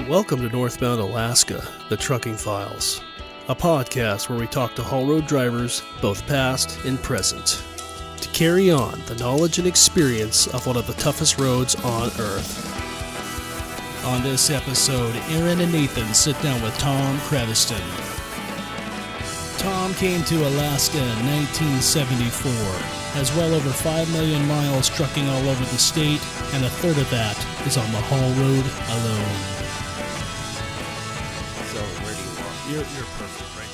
Welcome to Northbound, Alaska, the Trucking Files, a podcast where we talk to haul road drivers, both past and present, to carry on the knowledge and experience of one of the toughest roads on Earth. On this episode, Aaron and Nathan sit down with Tom Creviston. Tom came to Alaska in 1974, has well over 5 million miles trucking all over the state, and a third of that is on the haul road alone. So where do you want? You're perfect right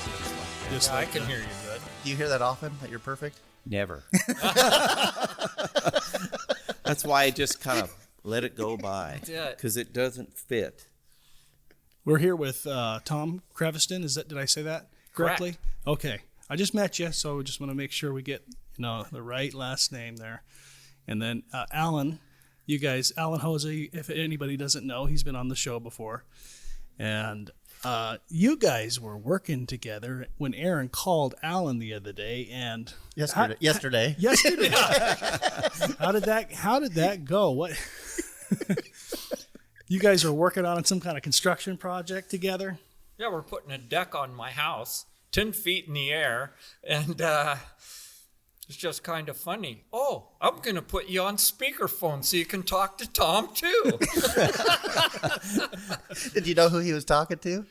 there. I can hear you good. Do you hear that often, that you're perfect? Never. That's why I just kind of let it go by, because it doesn't fit. We're here with Tom Creviston. Did I say that correctly? Correct. Okay. I just met you, so we just want to make sure we get the right last name there. And then Alan, Alan Hoza, if anybody doesn't know, he's been on the show before. And you guys were working together when Aaron called Alan the other day, and Yesterday. How did that go? What? You guys are working on some kind of construction project together? Yeah, we're putting a deck on my house, 10 feet in the air, and it's just kind of funny. Oh, I'm going to put you on speakerphone so you can talk to Tom, too. Did you know who he was talking to?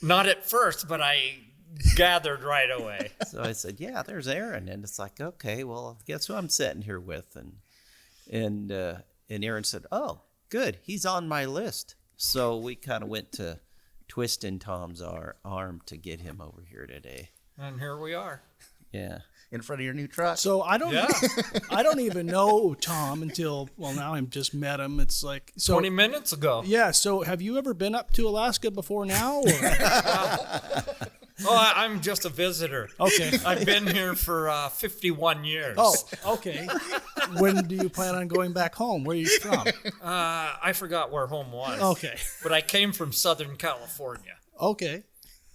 Not at first, but I gathered right away. So I said, "Yeah, there's Aaron," and it's like, okay, well, guess who I'm sitting here with? And Aaron said, "Oh, good, he's on my list." So we kind of went to twisting Tom's arm to get him over here today. And here we are. Yeah. In front of your new truck? So I don't even know Tom until, now I just met him. It's like 20 minutes ago. Yeah. So have you ever been up to Alaska before now? Or? I'm just a visitor. Okay. I've been here for 51 years. Oh, okay. When do you plan on going back home? Where are you from? I forgot where home was. Okay. But I came from Southern California. Okay.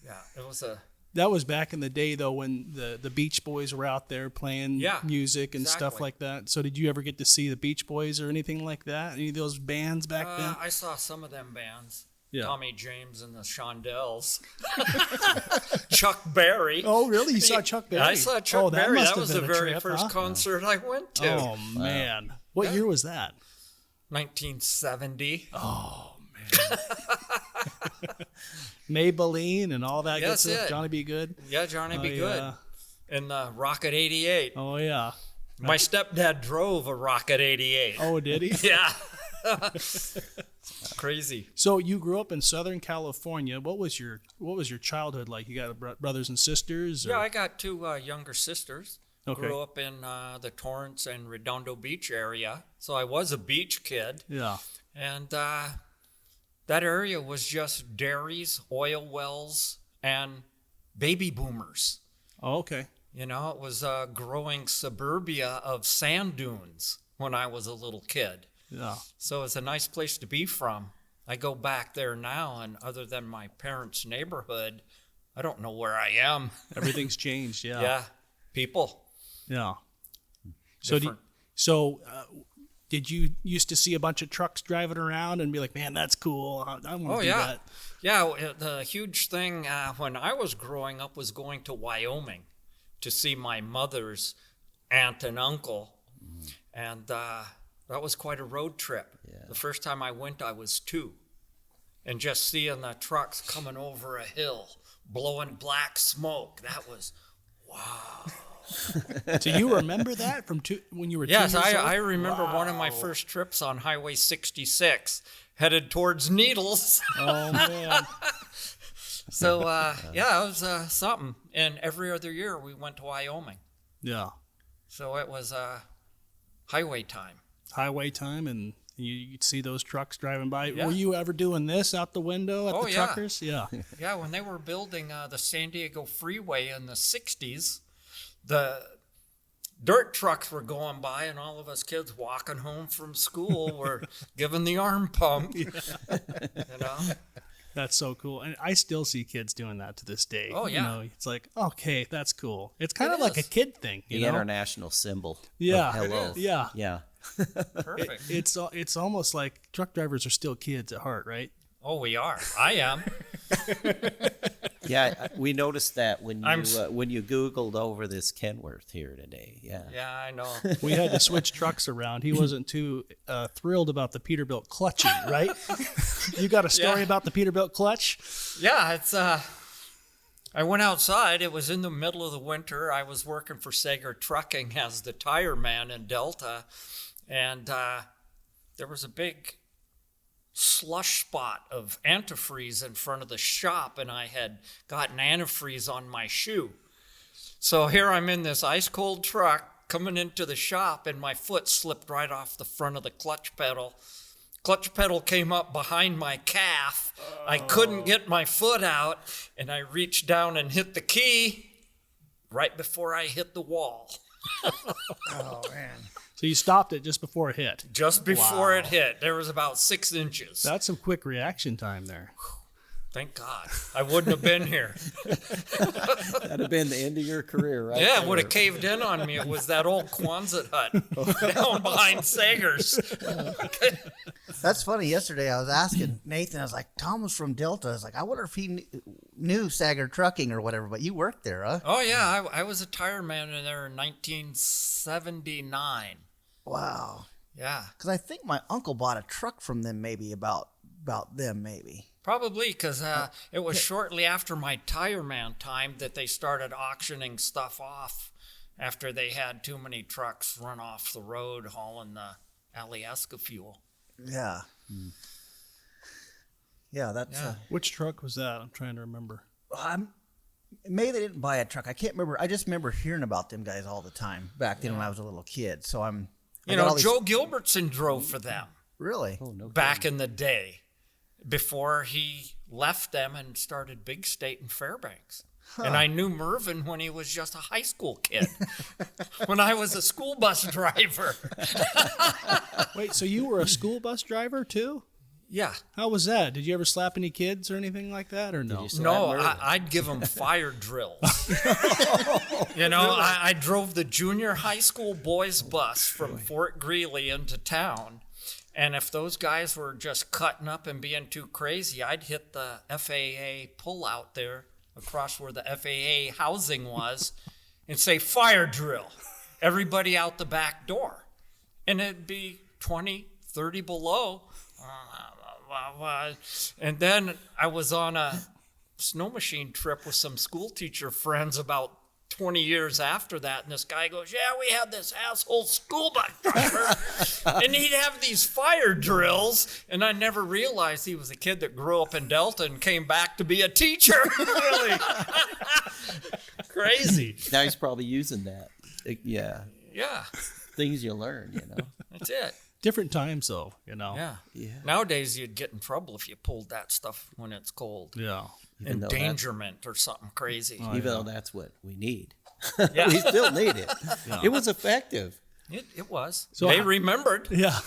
Yeah, it was a... That was back in the day, though, when the Beach Boys were out there playing music and stuff like that. So did you ever get to see the Beach Boys or anything like that? Any of those bands back then? I saw some of them bands. Yeah. Tommy James and the Shondells. Chuck Berry. Oh, really? You saw Chuck Berry? I saw Chuck Berry. That was the very first huh? concert I went to. Oh, man. What year was that? 1970. Oh, man. Maybelline and all that good stuff. Johnny B. Good. Yeah, Johnny B. Good. And the Rocket 88. Oh, yeah. My stepdad drove a Rocket 88. Oh, did he? Yeah. Crazy. So you grew up in Southern California. What was your childhood like? You got brothers and sisters? Or? Yeah, I got two younger sisters. Okay. Grew up in the Torrance and Redondo Beach area. So I was a beach kid. Yeah. And that area was just dairies, oil wells, and baby boomers. Oh, okay. It was a growing suburbia of sand dunes when I was a little kid. Yeah. So it's a nice place to be from. I go back there now, and other than my parents' neighborhood, I don't know where I am. Everything's changed, yeah. Yeah, people. Yeah. Different. Did you used to see a bunch of trucks driving around and be like, man, that's cool. I want to do that. Yeah, the huge thing when I was growing up was going to Wyoming to see my mother's aunt and uncle. And that was quite a road trip. Yeah. The first time I went, I was 2. And just seeing the trucks coming over a hill, blowing black smoke, that was, wow. Do you remember that from when you were 2 years old? Yes, I remember one of my first trips on Highway 66, headed towards Needles. Oh, man. So, it was something. And every other year, we went to Wyoming. Yeah. So it was highway time. Highway time, and you'd see those trucks driving by. Yeah. Were you ever doing this out the window at the truckers? Yeah. Yeah, when they were building the San Diego Freeway in the 60s, the dirt trucks were going by, and all of us kids walking home from school were giving the arm pump. That's so cool. And I still see kids doing that to this day. Oh, yeah. It's like, okay, that's cool. It's kind of like a kid thing. The international symbol. Yeah. Of hello. It is. Yeah. Yeah. Perfect. It's almost like truck drivers are still kids at heart, right? Oh, we are. I am. Yeah, we noticed that when you Googled over this Kenworth here today. Yeah. Yeah, I know. We had to switch trucks around. He wasn't too thrilled about the Peterbilt clutching, right? You got a story about the Peterbilt clutch? Yeah, it's I went outside. It was in the middle of the winter. I was working for Sager Trucking as the tire man in Delta, and there was a big slush spot of antifreeze in front of the shop, and I had gotten antifreeze on my shoe. So here I'm in this ice cold truck coming into the shop, and my foot slipped right off the front of the clutch pedal. Clutch pedal came up behind my calf. I couldn't get my foot out, and I reached down and hit the key right before I hit the wall. Oh, man. So you stopped it just before it hit. Just before it hit. There was about 6 inches. That's some quick reaction time there. Thank God. I wouldn't have been here. That'd have been the end of your career, right? Yeah, it would have caved in on me. It was that old Quonset hut down behind Sager's. That's funny. Yesterday, I was asking Nathan, I was like, Tom was from Delta. I was like, I wonder if he knew Sager Trucking or whatever, but you worked there, huh? Oh, yeah. I was a tire man in there in 1979. Wow. Yeah. Because I think my uncle bought a truck from them maybe about them maybe. Probably because it was shortly after my tire man time that they started auctioning stuff off after they had too many trucks run off the road hauling the Alaskan fuel. Yeah. Yeah, that's... Yeah. Which truck was that? I'm trying to remember. Maybe they didn't buy a truck. I can't remember. I just remember hearing about them guys all the time back then when I was a little kid. So I You got know, all these- Joe Gilbertson drove for them Really? Oh, no back in the day before he left them and started Big State in Fairbanks. And I knew Mervyn when he was just a high school kid, when I was a school bus driver. Wait, so you were a school bus driver too? Yeah. How was that? Did you ever slap any kids or anything like that, or no? No, I'd give them fire drills. You know, I drove the junior high school boys bus from Fort Greeley into town. And if those guys were just cutting up and being too crazy, I'd hit the FAA pull out there across where the FAA housing was and say, fire drill. Everybody out the back door. And it'd be 20, 30 below. And then I was on a snow machine trip with some school teacher friends about 20 years after that, and this guy goes, yeah, we had this asshole school bus driver, and he'd have these fire drills, and I never realized he was a kid that grew up in Delta and came back to be a teacher. Really? Crazy. Now he's probably using that. Yeah. Yeah, Things you learn, you know. that's it. Different times, though, you know. Yeah. Nowadays, you'd get in trouble if you pulled that stuff when it's cold. Yeah. Even though Endangerment or something crazy. Even though that's what we need. Yeah. We still need it. It was effective. It was. So they remembered. Yeah.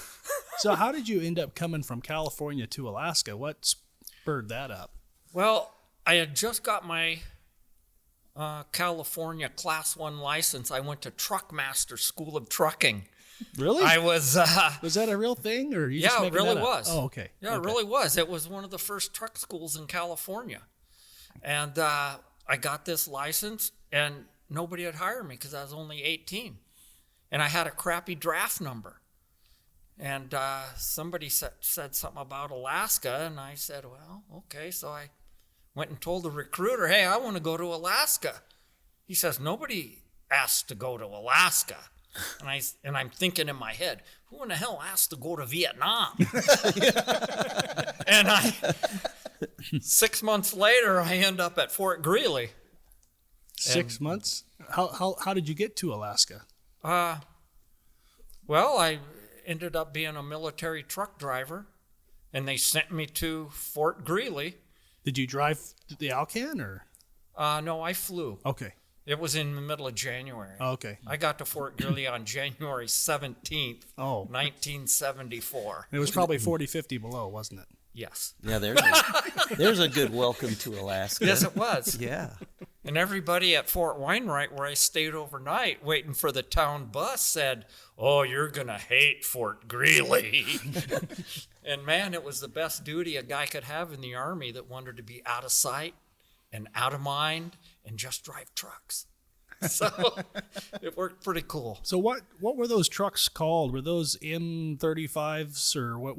So how did you end up coming from California to Alaska? What spurred that up? Well, I had just got my California Class 1 license. I went to Truckmaster School of Trucking. Really? I was... Was that a real thing, or you just yeah, it making really that up? was. Oh, okay. Yeah, it really was. It was one of the first truck schools in California. And I got this license, and nobody would hire me because I was only 18. And I had a crappy draft number. And somebody said something about Alaska, and I said, well, okay. So I went and told the recruiter, hey, I want to go to Alaska. He says, nobody asked to go to Alaska. And I'm thinking in my head, who in the hell asked to go to Vietnam? And 6 months later, I end up at Fort Greeley. 6 months? How did you get to Alaska? Well, I ended up being a military truck driver, and they sent me to Fort Greeley. Did you drive the Alcan, or? No, I flew. Okay. It was in the middle of January. Oh, okay. I got to Fort Greeley on January 17th, Oh. 1974. It was probably 40, 50 below, wasn't it? Yes. Yeah, there's a good welcome to Alaska. Yes, it was. Yeah. And everybody at Fort Wainwright, where I stayed overnight waiting for the town bus, said, "Oh, you're going to hate Fort Greeley." And man, it was the best duty a guy could have in the Army that wanted to be out of sight and out of mind and just drive trucks. So it worked pretty cool. So what were those trucks called? Were those M35s or what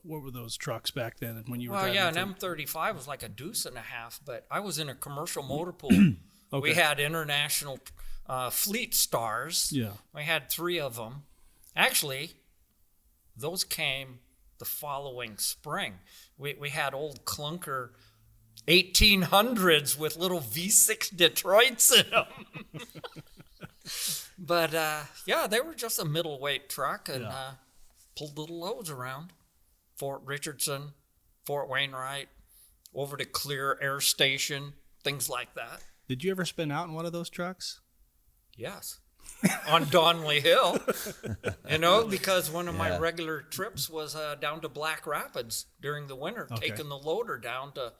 were those trucks back then when you were driving? Well, yeah, an M35 was like a deuce and a half, but I was in a commercial motor pool. Okay. We had international fleet stars. Yeah. We had 3 of them. Actually, those came the following spring. We had old clunker 1800s with little V6 Detroits in them. But yeah, they were just a middleweight truck and pulled little loads around. Fort Richardson, Fort Wainwright, over to Clear Air Station, things like that. Did you ever spin out in one of those trucks? Yes. On Donley Hill, because one of my regular trips was down to Black Rapids during the winter, taking the loader down to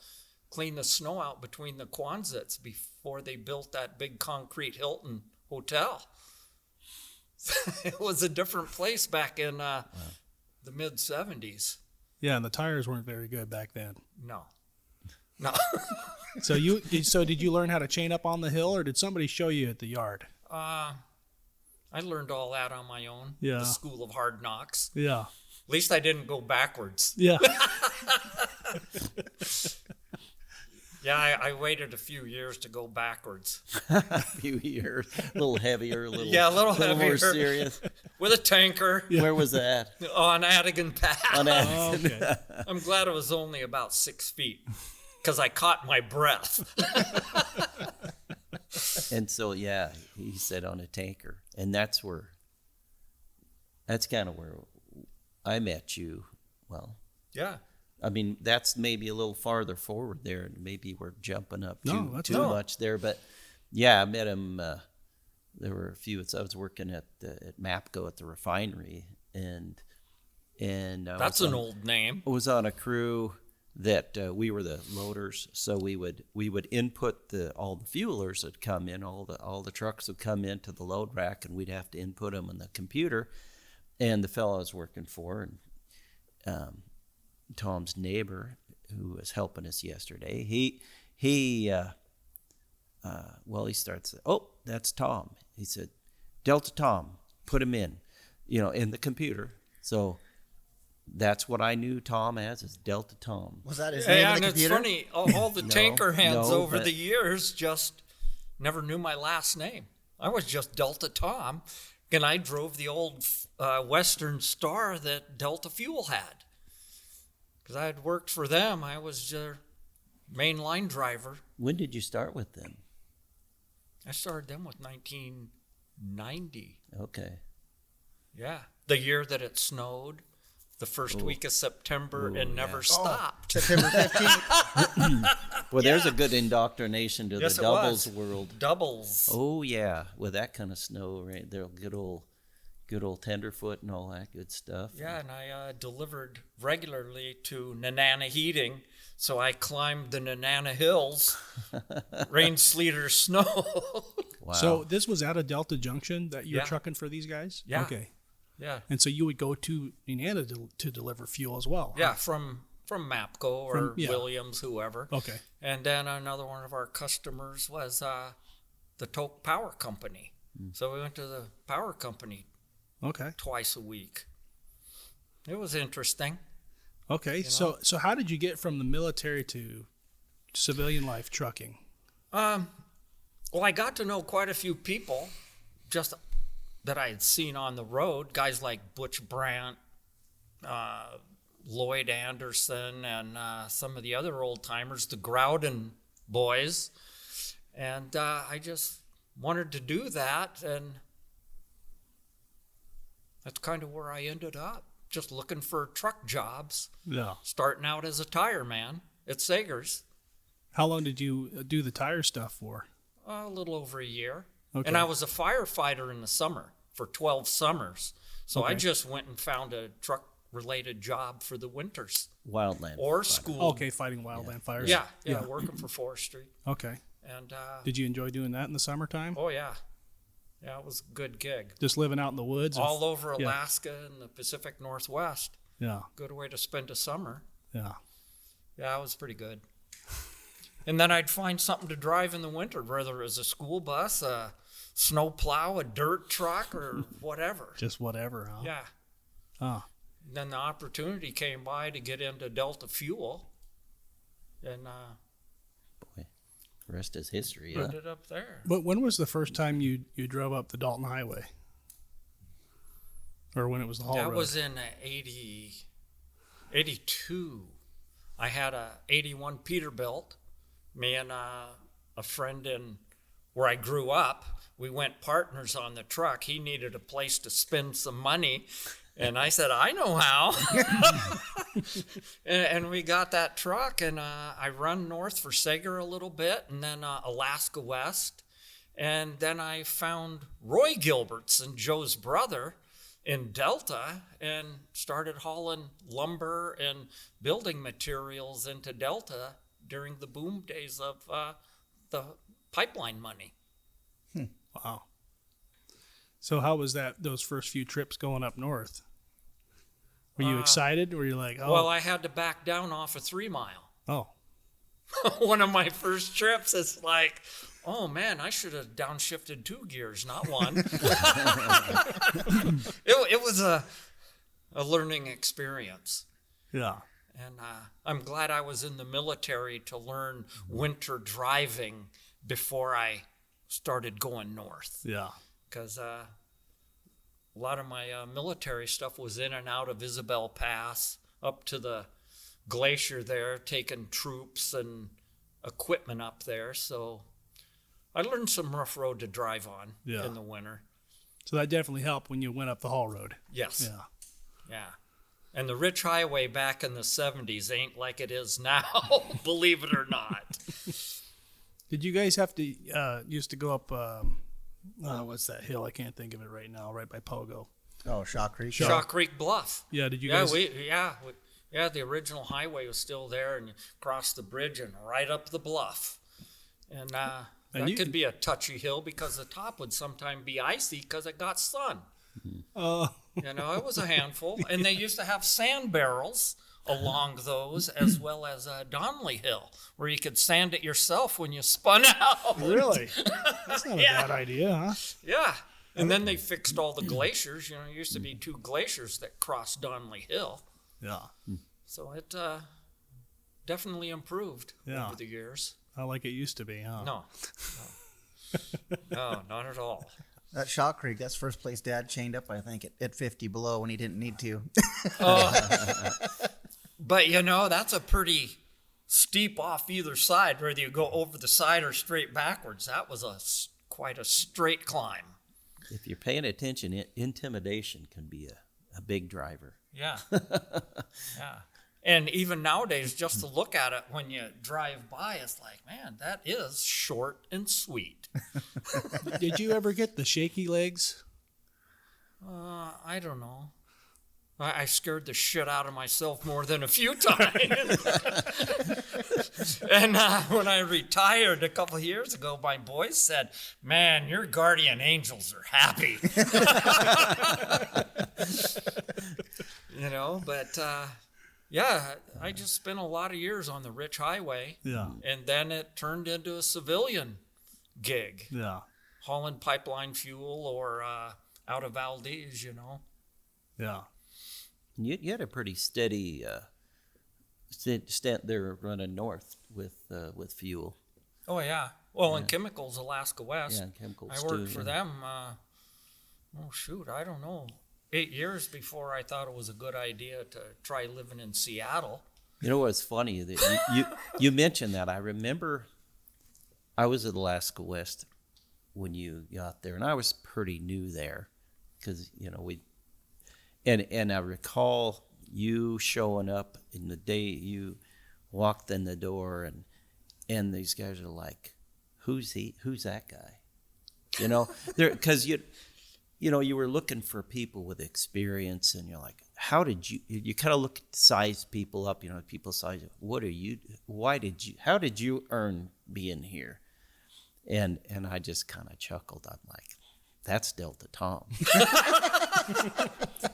clean the snow out between the Quonsets before they built that big concrete Hilton hotel. It was a different place back in the mid 70s. Yeah, and the tires weren't very good back then. No. So did you learn how to chain up on the hill, or did somebody show you at the yard? I learned all that on my own. Yeah. The School of Hard Knocks. Yeah. At least I didn't go backwards. Yeah. Yeah, I waited a few years to go backwards. A few years, a little heavier, a little heavier, more serious. With a tanker. Yeah. Where was that? On Adigan Pass. On Adigan. Okay. I'm glad it was only about 6 feet because I caught my breath. And so, yeah, he said on a tanker. And that's kind of where I met you. Well, yeah. I mean, that's maybe a little farther forward there, and maybe we're jumping up too much there. But yeah, I met him. There were a few. I was working at MAPCO at the refinery, and that's an old name. I was on a crew that we were the loaders, so we would input all the fuelers that come in, all the trucks would come into the load rack, and we'd have to input them on the computer. And the fellow I was working for, and Tom's neighbor, who was helping us yesterday, he starts, "Oh, that's Tom." He said, "Delta Tom, put him in the computer." So that's what I knew Tom as, is Delta Tom. Was that his name on the computer? And it's funny, all the tanker hands over the years just never knew my last name. I was just Delta Tom, and I drove the old Western Star that Delta Fuel had. Because I had worked for them. I was their main line driver. When did you start with them? I started them with 1990. Okay. Yeah. The year that it snowed, the first week of September, and never stopped. September 15th. Well, there's a good indoctrination to the doubles world. Doubles. Oh, yeah. With that kind of snow, right there, good old tenderfoot and all that good stuff. Yeah, and I delivered regularly to Nenana Heating, so I climbed the Nenana Hills, rain, sleet, or snow. Wow. So this was out of Delta Junction that you're trucking for these guys? Yeah. Okay. Yeah. And so you would go to Nenana to deliver fuel as well? Yeah, from MAPCO or Williams, whoever. Okay. And then another one of our customers was the Tok Power Company. So we went to the power company twice a week. It was interesting. Okay, so how did you get from the military to civilian life trucking? Well, I got to know quite a few people just that I had seen on the road, guys like Butch Brandt, Lloyd Anderson, and some of the other old timers, the Groudon boys. And I just wanted to do that, and that's kind of where I ended up, just looking for truck jobs. Yeah. Starting out as a tire man at Sager's. How long did you do the tire stuff for? A little over a year. Okay. And I was a firefighter in the summer for 12 summers. So I just went and found a truck-related job for the winters. Wildland. Or school. Okay, fighting wildland fires. Yeah, working for forestry. Okay. And Did you enjoy doing that in the summertime? oh yeah, it was a good gig. Just living out in the woods? All over Alaska and the Pacific Northwest. Yeah. Good way to spend a summer. Yeah. Yeah, it was pretty good. And then I'd find something to drive in the winter, whether it was a school bus, a snow plow, a dirt truck, or whatever. Just whatever, huh? Yeah. Huh. Then the opportunity came by to get into Delta Fuel, and Boy, the rest is history. Huh? ended up there. But when was the first time you drove up the Dalton Highway? Or when it was the haul road? That was in 82. I had a 81 Peterbilt. Me and a friend in where I grew up, we went partners on the truck. He needed a place to spend some money, and I said, I know how. and we got that truck, and I run north for Sager a little bit, and then Alaska West. And then I found Roy Gilbert's and Joe's brother in Delta and started hauling lumber and building materials into Delta during the boom days of the pipeline money. Wow. So how was that, those first few trips going up north? Were you excited? Were you like, oh? Well, I had to back down off a 3 Mile. Oh. One of my first trips, it's like, oh man, I should have downshifted 2 gears, not one. It was a learning experience. Yeah. And I'm glad I was in the military to learn winter driving before I started going north. Yeah. Because a lot of my military stuff was in and out of Isabel Pass, up to the glacier there, taking troops and equipment up there. So I learned some rough road to drive on in the winter. So that definitely helped when you went up the haul road. Yes. Yeah. Yeah. And the Rich Highway back in the 70s ain't like it is now, believe it or not. Did you guys have to used to go up? What's that hill? I can't think of it right now. Right by Pogo. Oh, Shaw Creek. Shaw Creek Bluff. Yeah. Did you guys? The original highway was still there, and you cross the bridge and right up the bluff. And that could be a touchy hill because the top would sometimes be icy because it got sun. It was a handful. And they used to have sand barrels along those, as well as Donnelly Hill, where you could sand it yourself when you spun out. Really? That's not a bad idea, huh? Yeah. And then they fixed all the glaciers. There used to be 2 glaciers that crossed Donnelly Hill. Yeah. So it definitely improved over the years. Not like it used to be, huh? No, not at all. That Shaw Creek, that's first place Dad chained up, I think, at 50 below when he didn't need to. But, that's a pretty steep off either side, whether you go over the side or straight backwards. That was quite a straight climb. If you're paying attention, intimidation can be a big driver. Yeah. Yeah. And even nowadays, just to look at it when you drive by, it's like, man, that is short and sweet. Did you ever get the shaky legs? I don't know. I scared the shit out of myself more than a few times. And when I retired a couple of years ago, my boys said, man, your guardian angels are happy. But I just spent a lot of years on the Rich Highway. Yeah. And then it turned into a civilian gig. Yeah. Hauling pipeline fuel or out of Valdez, Yeah. You had a pretty steady stint there running north with fuel. Oh, yeah. Well, in chemicals, Alaska West. Yeah, in chemicals I worked too, for them, I don't know, 8 years before I thought it was a good idea to try living in Seattle. You know what's funny? That you mentioned that. I remember I was at Alaska West when you got there, and I was pretty new there because, and I recall you showing up in the day you walked in the door, and these guys are like, who's that guy? Because you were looking for people with experience, and you're like, how did you kind of look, size people up, people size, how did you earn being here? And I just kind of chuckled. I'm like, that's Delta Tom.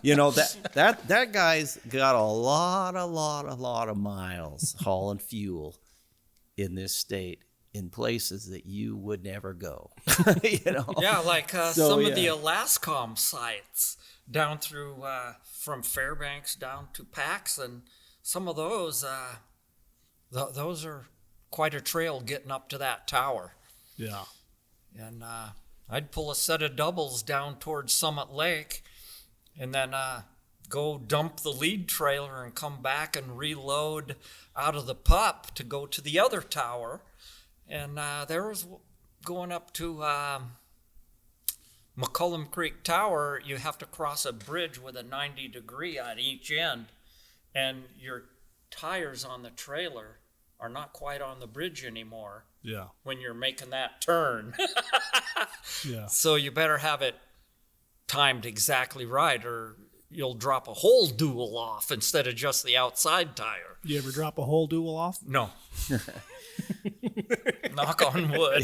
You know, that guy's got a lot of miles hauling fuel in this state in places that you would never go. You know? Yeah, like some of the Alaskan sites down through from Fairbanks down to Pax, and some of those are quite a trail getting up to that tower. Yeah. And I'd pull a set of doubles down towards Summit Lake and then go dump the lead trailer and come back and reload out of the pup to go to the other tower. And there was going up to McCullum Creek Tower. You have to cross a bridge with a 90-degree on each end, and your tires on the trailer are not quite on the bridge anymore. Yeah. When you're making that turn. Yeah. So you better have it timed exactly right, or you'll drop a whole dual off instead of just the outside tire. You ever drop a whole dual off? No. Knock on wood.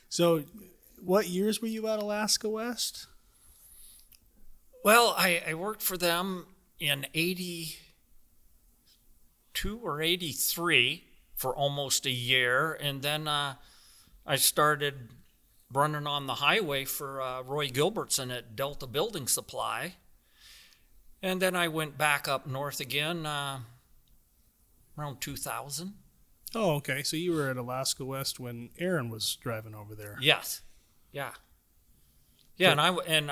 So, what years were you at Alaska West? Well, I worked for them in 82 or 83 for almost a year, and then I started running on the highway for Roy Gilbertson at Delta Building Supply. And then I went back up north again around 2000. Oh, okay. So you were at Alaska West when Aaron was driving over there. Yes. Yeah. Yeah, and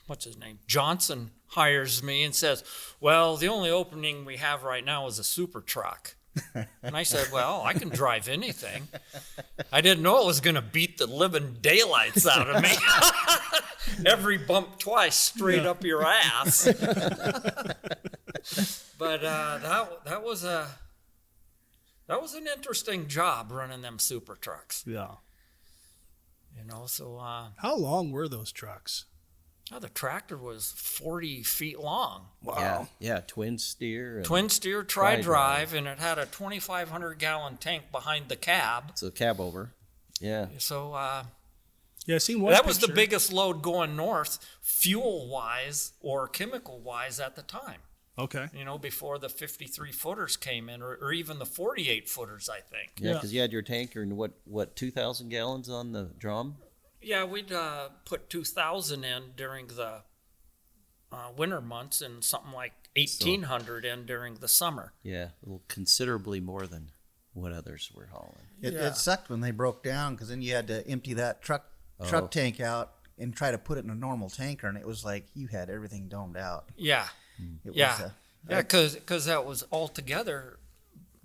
what's his name? Johnson hires me and says, well, the only opening we have right now is a super truck. And I said, well, I can drive anything. I didn't know it was going to beat the living daylights out of me. Every bump twice straight up your ass. But that was an interesting job running them super trucks. Yeah. You know, so How long were those trucks? the tractor was 40 feet long. Wow. Yeah, twin steer. Twin steer tri-drive, and it had a 2,500 gallon tank behind the cab. So cab over. Yeah. So Yeah, I seen one that was the picture. biggest load going north, fuel-wise or chemical-wise at the time. Okay. You know, before the 53-footers came in, or even the 48-footers, I think. Yeah, because you had your tanker and what 2,000 gallons on the drum? Yeah, we'd put 2,000 in during the winter months and something like 1,800 in during the summer. Yeah, a little considerably more than what others were hauling. It sucked when they broke down, because then you had to empty that truck tank out and try to put it in a normal tanker, and it was like you had everything domed out. Yeah. It Yeah, was because that was altogether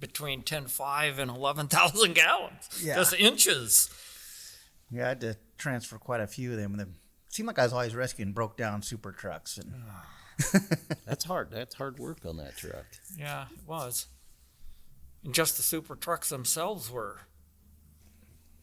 between 10.5 and 11,000 gallons. Yeah. Just inches. Yeah, I had to transfer quite a few of them. And it seemed like I was always rescuing broke down super trucks. And That's hard. That's hard work on that truck. Yeah, it was. And just the super trucks themselves were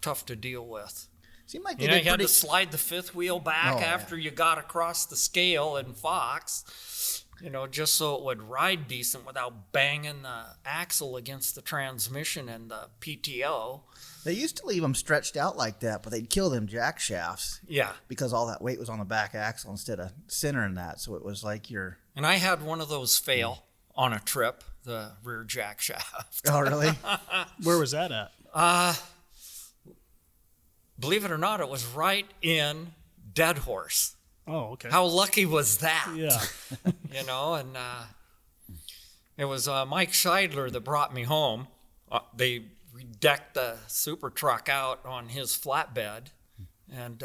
tough to deal with. seemed like You they know, did you had pretty. to slide the fifth wheel back Oh, yeah. after you got across the scale in Fox, you know, just so it would ride decent without banging the axle against the transmission and the PTO. They used to leave them stretched out like that, but they'd kill them jack shafts Yeah. because all that weight was on the back axle instead of centering that. So it was like you're. And I had one of those fail on a trip, the rear jack shaft. Oh, really? Where was that at? Believe it or not, it was right in Dead Horse. Oh, okay. How lucky was that? Yeah. You know, and it was Mike Scheidler that brought me home. They decked the super truck out on his flatbed, and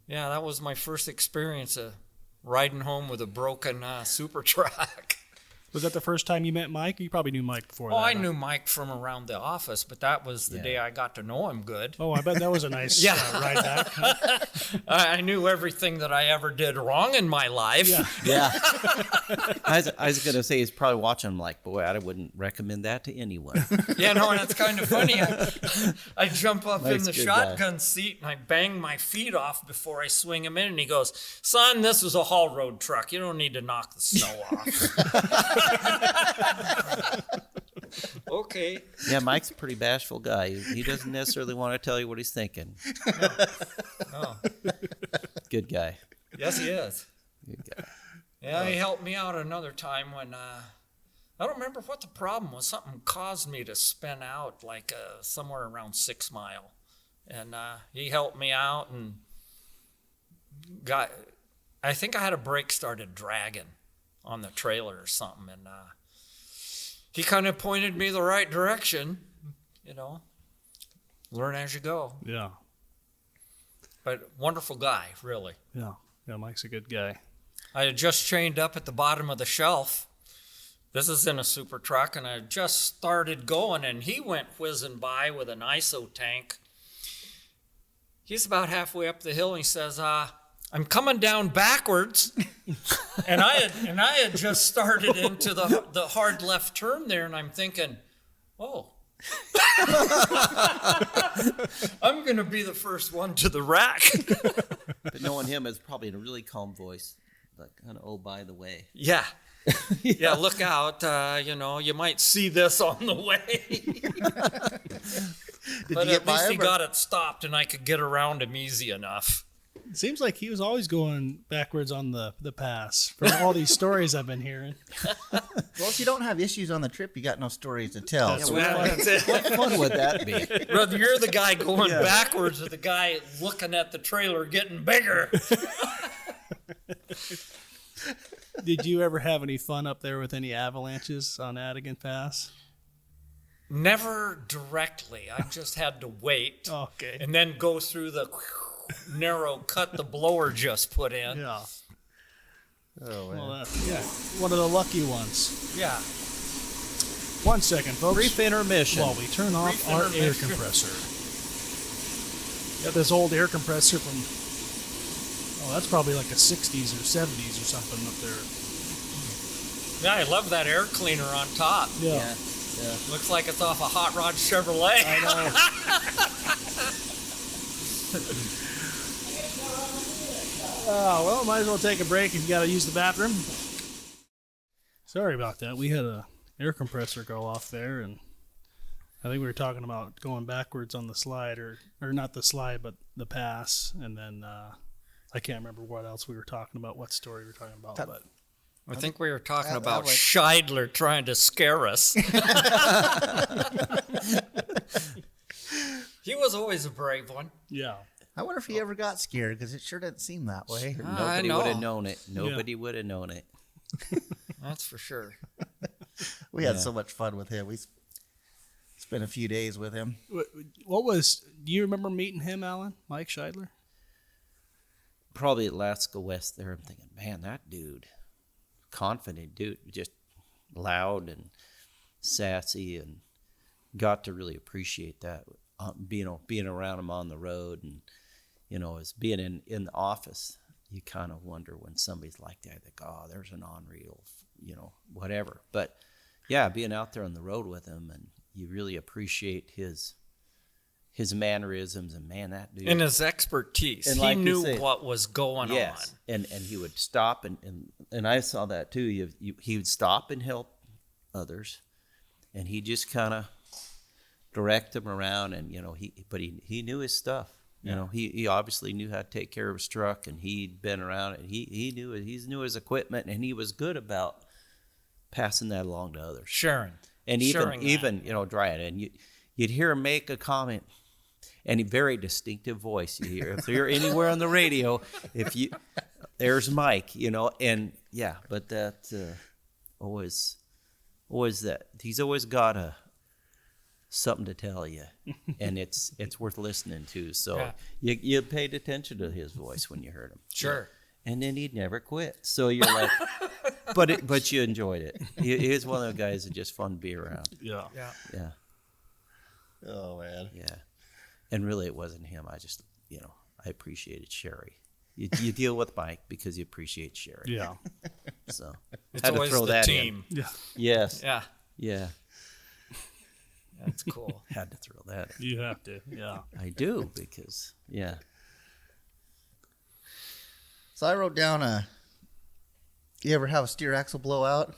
yeah, that was my first experience of riding home with a broken super truck. Was that the first time you met Mike? You probably knew Mike before that. Oh, I huh? knew Mike from around the office, but that was the day I got to know him good. Oh, I bet that was a nice Yeah. ride back. I knew everything that I ever did wrong in my life. Yeah. Yeah. I was going to say he's probably watching. I'm like, boy, I wouldn't recommend that to anyone. Yeah, no, and it's kind of funny. I jump up in Mike's the a good shotgun seat and I bang my feet off before I swing him in, and he goes, "Son, this is a haul road truck. You don't need to knock the snow off." Okay. Yeah, Mike's a pretty bashful guy. He doesn't necessarily want to tell you what he's thinking. Oh, Good guy. yes, he is. Good guy. Yeah, he helped me out another time when I don't remember what the problem was. Something caused me to spin out like somewhere around 6 Mile, and he helped me out and got. I think I had a brake started dragging on the trailer or something, and he kind of pointed me the right direction. Learn as you go. Yeah. But wonderful guy, really. Yeah. Yeah, Mike's a good guy. I had just chained up at the bottom of the shelf. This is in a super truck, and I just started going, and he went whizzing by with an ISO tank. He's about halfway up the hill, and he says, I'm coming down backwards. and I had just started into the hard left turn there, and I'm thinking, oh. I'm going to be the first one to the rack. But knowing him is probably in a really calm voice. Like, oh, by the way. Yeah. Yeah, look out. You might see this on the way. But at least he got it stopped, and I could get around him easy enough. It seems like he was always going backwards on the pass from all these stories I've been hearing. Well, if you don't have issues on the trip, you got no stories to tell. That's So What fun would that be? Whether you're the guy going backwards or the guy looking at the trailer getting bigger. Did you ever have any fun up there with any avalanches on Adigan Pass? Never directly. I just had to wait. Okay. And then go through the narrow cut the blower just put in. Yeah. Oh, Well, yeah. One of the lucky ones. Yeah. 1 second, folks. Brief intermission. While we turn off our air compressor. Got this old air compressor from, that's probably like the 60s or 70s or something up there. Yeah, I love that air cleaner on top. Yeah. Looks like it's off a Hot Rod Chevrolet. I know. Well, might as well take a break if you got to use the bathroom. Sorry about that. We had a air compressor go off there, and I think we were talking about going backwards on the slide, or not the slide, but the pass, and then I can't remember what else we were talking about, what story we were talking about, but I think we were talking about Scheidler trying to scare us. He was always a brave one. yeah. I wonder if he ever got scared, because it sure didn't seem that way. Nobody would have known it. Nobody would have known it. That's for sure. We had so much fun with him. We spent a few days with him. Do you remember meeting him, Alan? Mike Scheidler? Probably Alaska West there. I'm thinking, man, that dude, confident dude, just loud and sassy, and got to really appreciate that. Being around him on the road, and as being in the office, you kind of wonder when somebody's like that. Like, oh, there's an on-reel, whatever. But yeah, being out there on the road with him, and you really appreciate his mannerisms, and man, that dude, and his expertise. And he like knew say, what was going on. And he would stop, and I saw that too. He would stop and help others, and he just kind of direct them around, and he knew his stuff. He obviously knew how to take care of his truck, and he'd been around it. He knew his equipment, and he was good about passing that along to others. Sharing. And even dry it. And you'd hear him make a comment, and a very distinctive voice you hear. If you're anywhere on the radio, there's Mike, and yeah, but that always that he's always got something to tell you, and it's worth listening to. So you paid attention to his voice when you heard him. Sure. And then he'd never quit. So you're like, but you enjoyed it. He was one of the guys that just fun to be around. Yeah. Yeah. Oh, man. Yeah. And really, it wasn't him. I just, I appreciated Sherry. You deal with Mike because you appreciate Sherry. Yeah. So It's had to always throw the that team. in. Yeah. Yes. Yeah. Yeah. That's cool. Had to throw that in. You have to. Yeah. I do because, yeah. So I wrote down you ever have a steer axle blowout?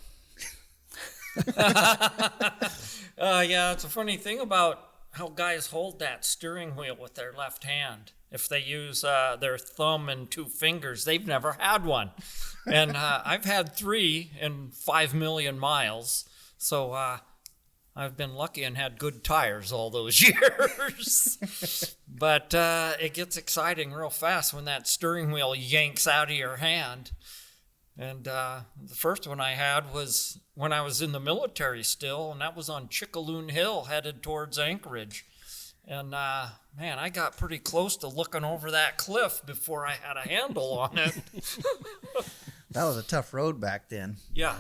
Yeah, it's a funny thing about how guys hold that steering wheel with their left hand. If they use their thumb and 2 fingers, they've never had one. And I've had 3 in 5 million miles. So I've been lucky and had good tires all those years. But it gets exciting real fast when that steering wheel yanks out of your hand. And the first one I had was when I was in the military still, and that was on Chickaloon Hill headed towards Anchorage. And, man, I got pretty close to looking over that cliff before I had a handle on it. That was a tough road back then. Yeah.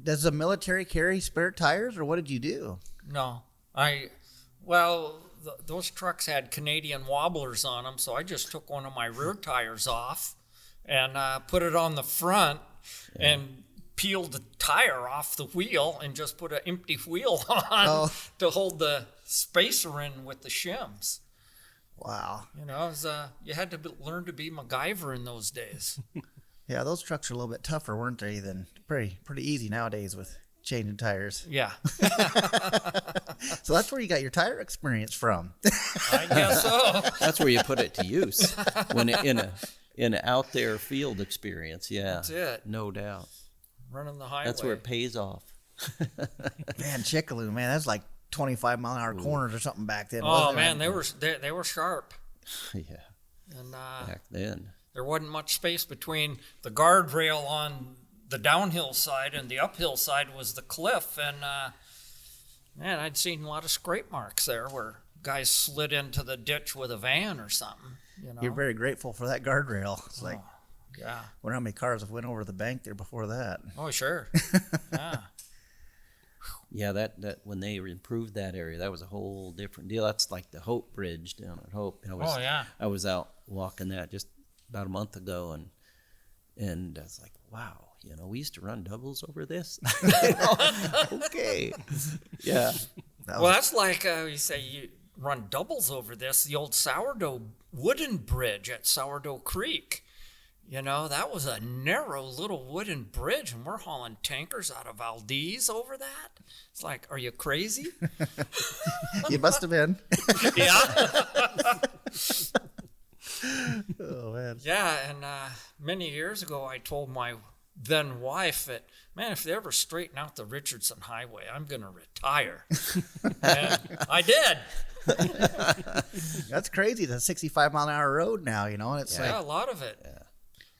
Does the military carry spare tires, or what did you do? No. Those trucks had Canadian wobblers on them, so I just took one of my rear tires off and put it on the front and peeled the tire off the wheel and just put an empty wheel on to hold the spacer in with the shims. Wow. You know, you had to learn to be MacGyver in those days. Yeah, those trucks are a little bit tougher, weren't they? Than pretty easy nowadays with changing tires. Yeah. So that's where you got your tire experience from. I guess so. That's where you put it to use when in an out there field experience. Yeah, That's it. No doubt. Running the highway. That's where it pays off. Man, Chickaloon, man, that's like 25-mile-an-hour corners or something back then. Oh wasn't man, it? they were sharp. Yeah, And back then. there wasn't much space between the guardrail on the downhill side and the uphill side was the cliff. And man, I'd seen a lot of scrape marks there where guys slid into the ditch with a van or something. You know? You're very grateful for that guardrail. It's like, Yeah. I wonder how many cars have went over the bank there before that. Oh, sure. Yeah. Yeah, that when they improved that area, that was a whole different deal. That's like the Hope Bridge down at Hope. I was out walking that just about a month ago, and I was like, wow, we used to run doubles over this. Okay. Yeah. That's like you say you run doubles over this. The old sourdough wooden bridge at Sourdough Creek. That was a narrow little wooden bridge, and we're hauling tankers out of Valdez over that. It's like, are you crazy? You must have been. Yeah. Oh, man. Yeah, and many years ago, I told my then wife that, man, if they ever straighten out the Richardson Highway, I'm going to retire. And I did. That's crazy. It's a 65-mile-an-hour road now, and it's a lot of it. Yeah.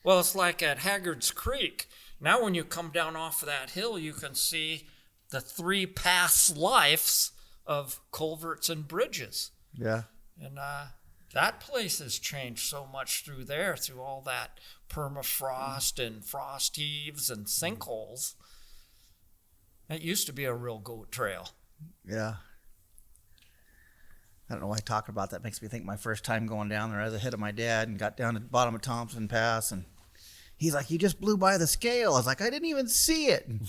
Well, it's like at Haggard's Creek. Now when you come down off of that hill, you can see the 3 past lives of culverts and bridges. Yeah. And that place has changed so much through there, through all that permafrost and frost heaves and sinkholes. It used to be a real goat trail. Yeah. I don't know why talking about that makes me think my first time going down there. I was ahead of my dad and got down to the bottom of Thompson Pass, and he's like, you just blew by the scale. I was like, I didn't even see it. And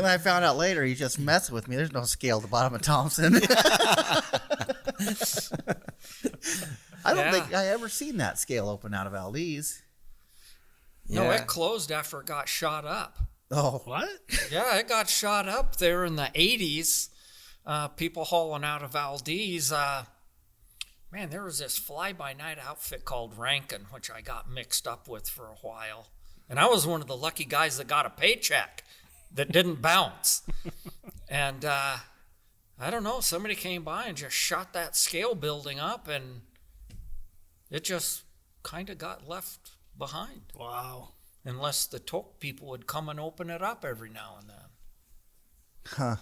I found out later he just messed with me. There's no scale at the bottom of Thompson. I don't think I ever seen that scale open out of Valdez. No, it closed after it got shot up. Oh, What? Yeah, it got shot up there in the 80s. People hauling out of Valdez. Man, there was this fly-by-night outfit called Rankin, which I got mixed up with for a while. And I was one of the lucky guys that got a paycheck that didn't bounce. And I don't know, somebody came by and just shot that scale building up, and it just kind of got left behind. Wow. Unless the Tok people would come and open it up every now and then. huh.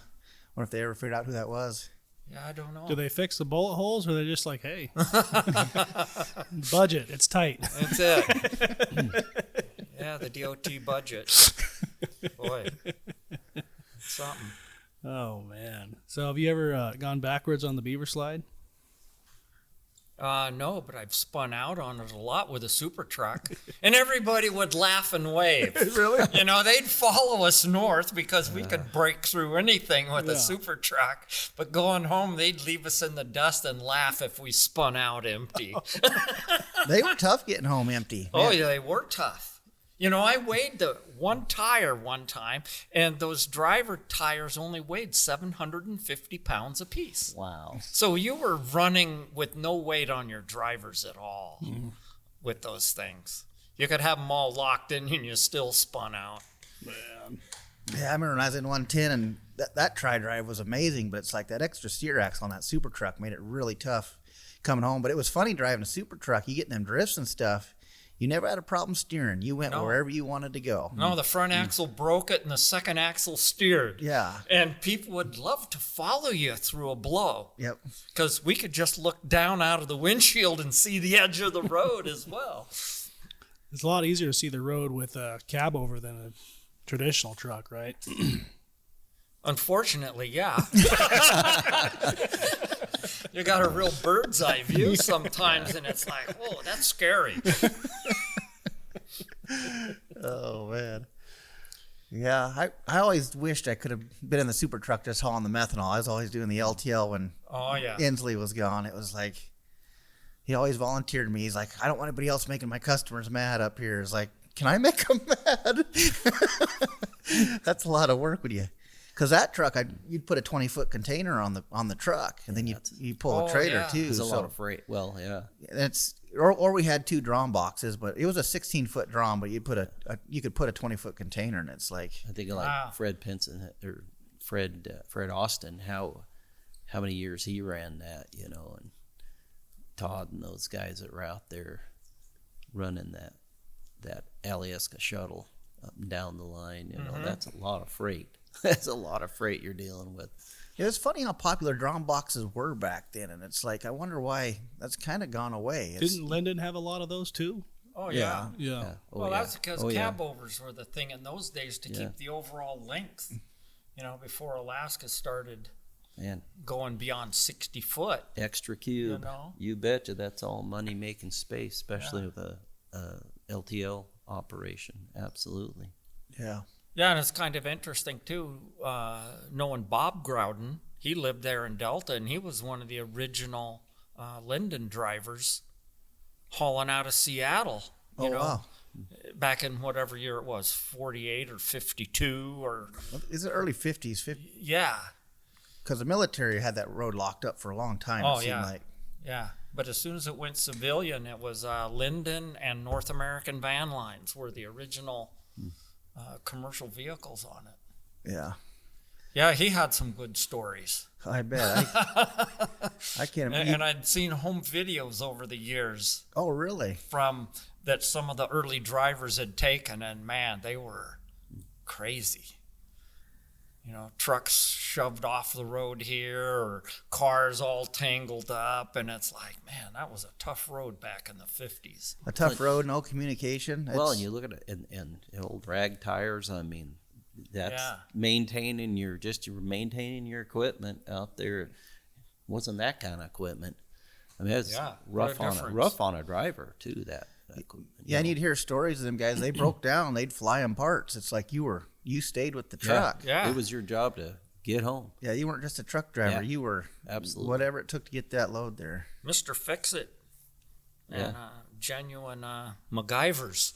Wonder if they ever figured out who that was. Yeah, I don't know. Do they fix the bullet holes, or are they just like, hey, budget, it's tight? That's it. Yeah, the DOT budget. Boy, something. Oh, man. So have you ever gone backwards on the beaver slide? No, but I've spun out on it a lot with a super truck, and everybody would laugh and wave. Really? They'd follow us north because we could break through anything with a super truck. But going home, they'd leave us in the dust and laugh if we spun out empty. They were tough getting home empty. Oh, Man. yeah, they were tough. You know, I weighed the one tire one time, and those driver tires only weighed 750 pounds apiece. Wow. So you were running with no weight on your drivers at all with those things. You could have them all locked in, and you still spun out. Man. Yeah, I remember when I was in 110, and that tri-drive was amazing, but it's like that extra steer axle on that super truck made it really tough coming home. But it was funny driving a super truck. You get in them drifts and stuff. You never had a problem steering. You went wherever you wanted to go. No, the front axle broke it, and the second axle steered. Yeah. And people would love to follow you through a blow. Yep. Because we could just look down out of the windshield and see the edge of the road as well. It's a lot easier to see the road with a cab over than a traditional truck, right? Unfortunately, yeah. You got a real bird's eye view sometimes, and it's like, whoa, that's scary. Oh, man. Yeah, I always wished I could have been in the super truck just hauling the methanol. I was always doing the LTL when Inslee was gone. It was like, he always volunteered me. He's like, I don't want anybody else making my customers mad up here. It's like, can I make them mad? That's a lot of work with you. Because that truck, you'd put a 20-foot container on the truck, and then you pull a trailer too. There's a lot of freight. Well, yeah. It's or we had 2 drawn boxes, but it was a 16-foot drawn, but you could put a 20-foot container, and it's like, I think like Fred Pinson or Fred Austin, how many years he ran that, you know, and Todd and those guys that were out there running that Alaska shuttle up and down the line, you know, that's a lot of freight. That's a lot of freight you're dealing with. It was funny how popular drawn boxes were back then, and it's like, I wonder why that's kind of gone away. Didn't Linden have a lot of those too? Oh, yeah. Yeah. Well, that's because cab overs were the thing in those days to keep the overall length, you know, before Alaska started going beyond 60 foot. Extra cube. You know? You betcha. That's all money making space, especially with a LTL operation. Absolutely. Yeah. Yeah, and it's kind of interesting, too, knowing Bob Groudon. He lived there in Delta, and he was one of the original Linden drivers hauling out of Seattle, you know, wow. back in whatever year it was, 48 or 52 or... Is it early 50s? Yeah. Because the military had that road locked up for a long time, it seemed like. Yeah, but as soon as it went civilian, it was Linden and North American Van Lines were the original... commercial vehicles on it. Yeah. Yeah, he had some good stories. I bet. I can't imagine. And I'd seen home videos over the years. Oh, really? From that some of the early drivers had taken, and man, they were crazy. You know, trucks shoved off the road here, or cars all tangled up, and it's like, man, that was a tough road back in the 50s. A tough road, no communication. Well, and you look at it, and old drag tires. I mean, that's maintaining your equipment out there. Wasn't that kind of equipment? I mean, it's rough on a driver too. That equipment. Yeah, and you'd hear stories of them guys. They broke down. They'd fly them parts. It's like you stayed with the truck. Yeah. It was your job to get home. Yeah, you weren't just a truck driver. Yeah. You were Absolutely whatever it took to get that load there. Mr. Fix-It. And genuine MacGyvers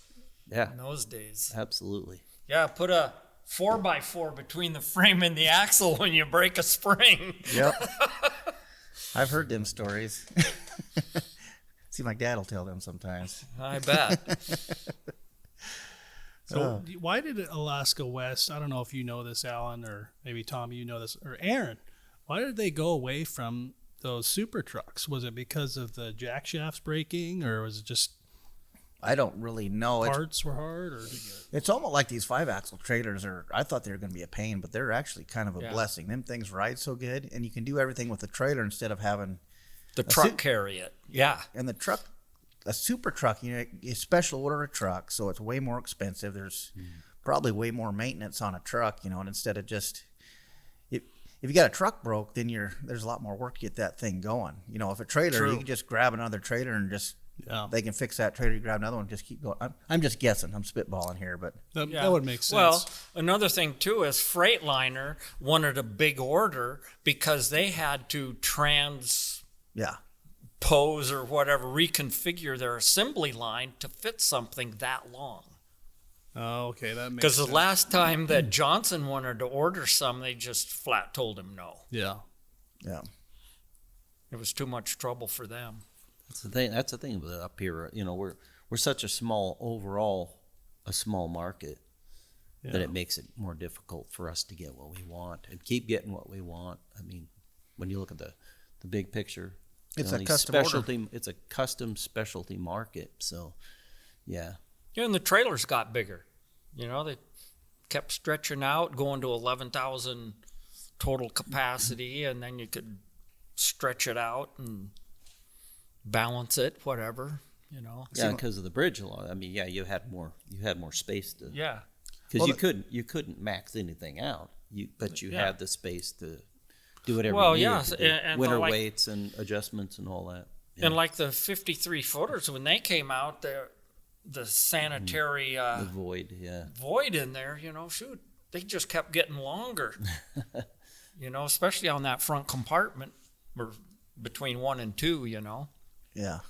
in those days. Absolutely. Yeah, put a 4x4 between the frame and the axle when you break a spring. Yep. I've heard them stories. See, my dad will tell them sometimes. I bet. So why did Alaska West, I don't know if you know this, Alan, or maybe Tom, you know this, or Aaron, why did they go away from those super trucks? Was it because of the jack shafts breaking, or was it just I don't really know. Parts were hard? Or it's almost like these 5-axle trailers I thought they were going to be a pain, but they're actually kind of a blessing. Them things ride so good, and you can do everything with the trailer instead of having the truck carry it. Yeah. And the truck, a super truck, you special order a truck, so it's way more expensive. There's probably way more maintenance on a truck, and instead of just if you got a truck broke, then there's a lot more work to get that thing going. If a trailer, you can just grab another trailer and just they can fix that trailer. You grab another one, just keep going. I'm just guessing. I'm spitballing here, but that would make sense. Well, another thing too is Freightliner wanted a big order because they had to pose or whatever, reconfigure their assembly line to fit something that long. Oh, okay, that makes Because the sense. last time that Johnson wanted to order some, they just flat told him no. Yeah. Yeah. It was too much trouble for them. That's the thing. That's the thing with up here. We're such a small market that it makes it more difficult for us to get what we want and keep getting what we want. I mean, when you look at the big picture, It's you know, a these custom specialty. order. It's a custom specialty market. So, yeah. Yeah, and the trailers got bigger. They kept stretching out, going to 11,000 total capacity, and then you could stretch it out and balance it, whatever. Yeah, because of the bridge law. I mean, yeah, you had more space to. Yeah. Because you couldn't max anything out. But you had the space to do whatever Well, you yeah, needed to do. and Winter like- weights and adjustments and all that. Yeah. And like the 53 footers, when they came out, the sanitary The void, void in there, shoot, they just kept getting longer. Especially on that front compartment or between 1 and 2, Yeah.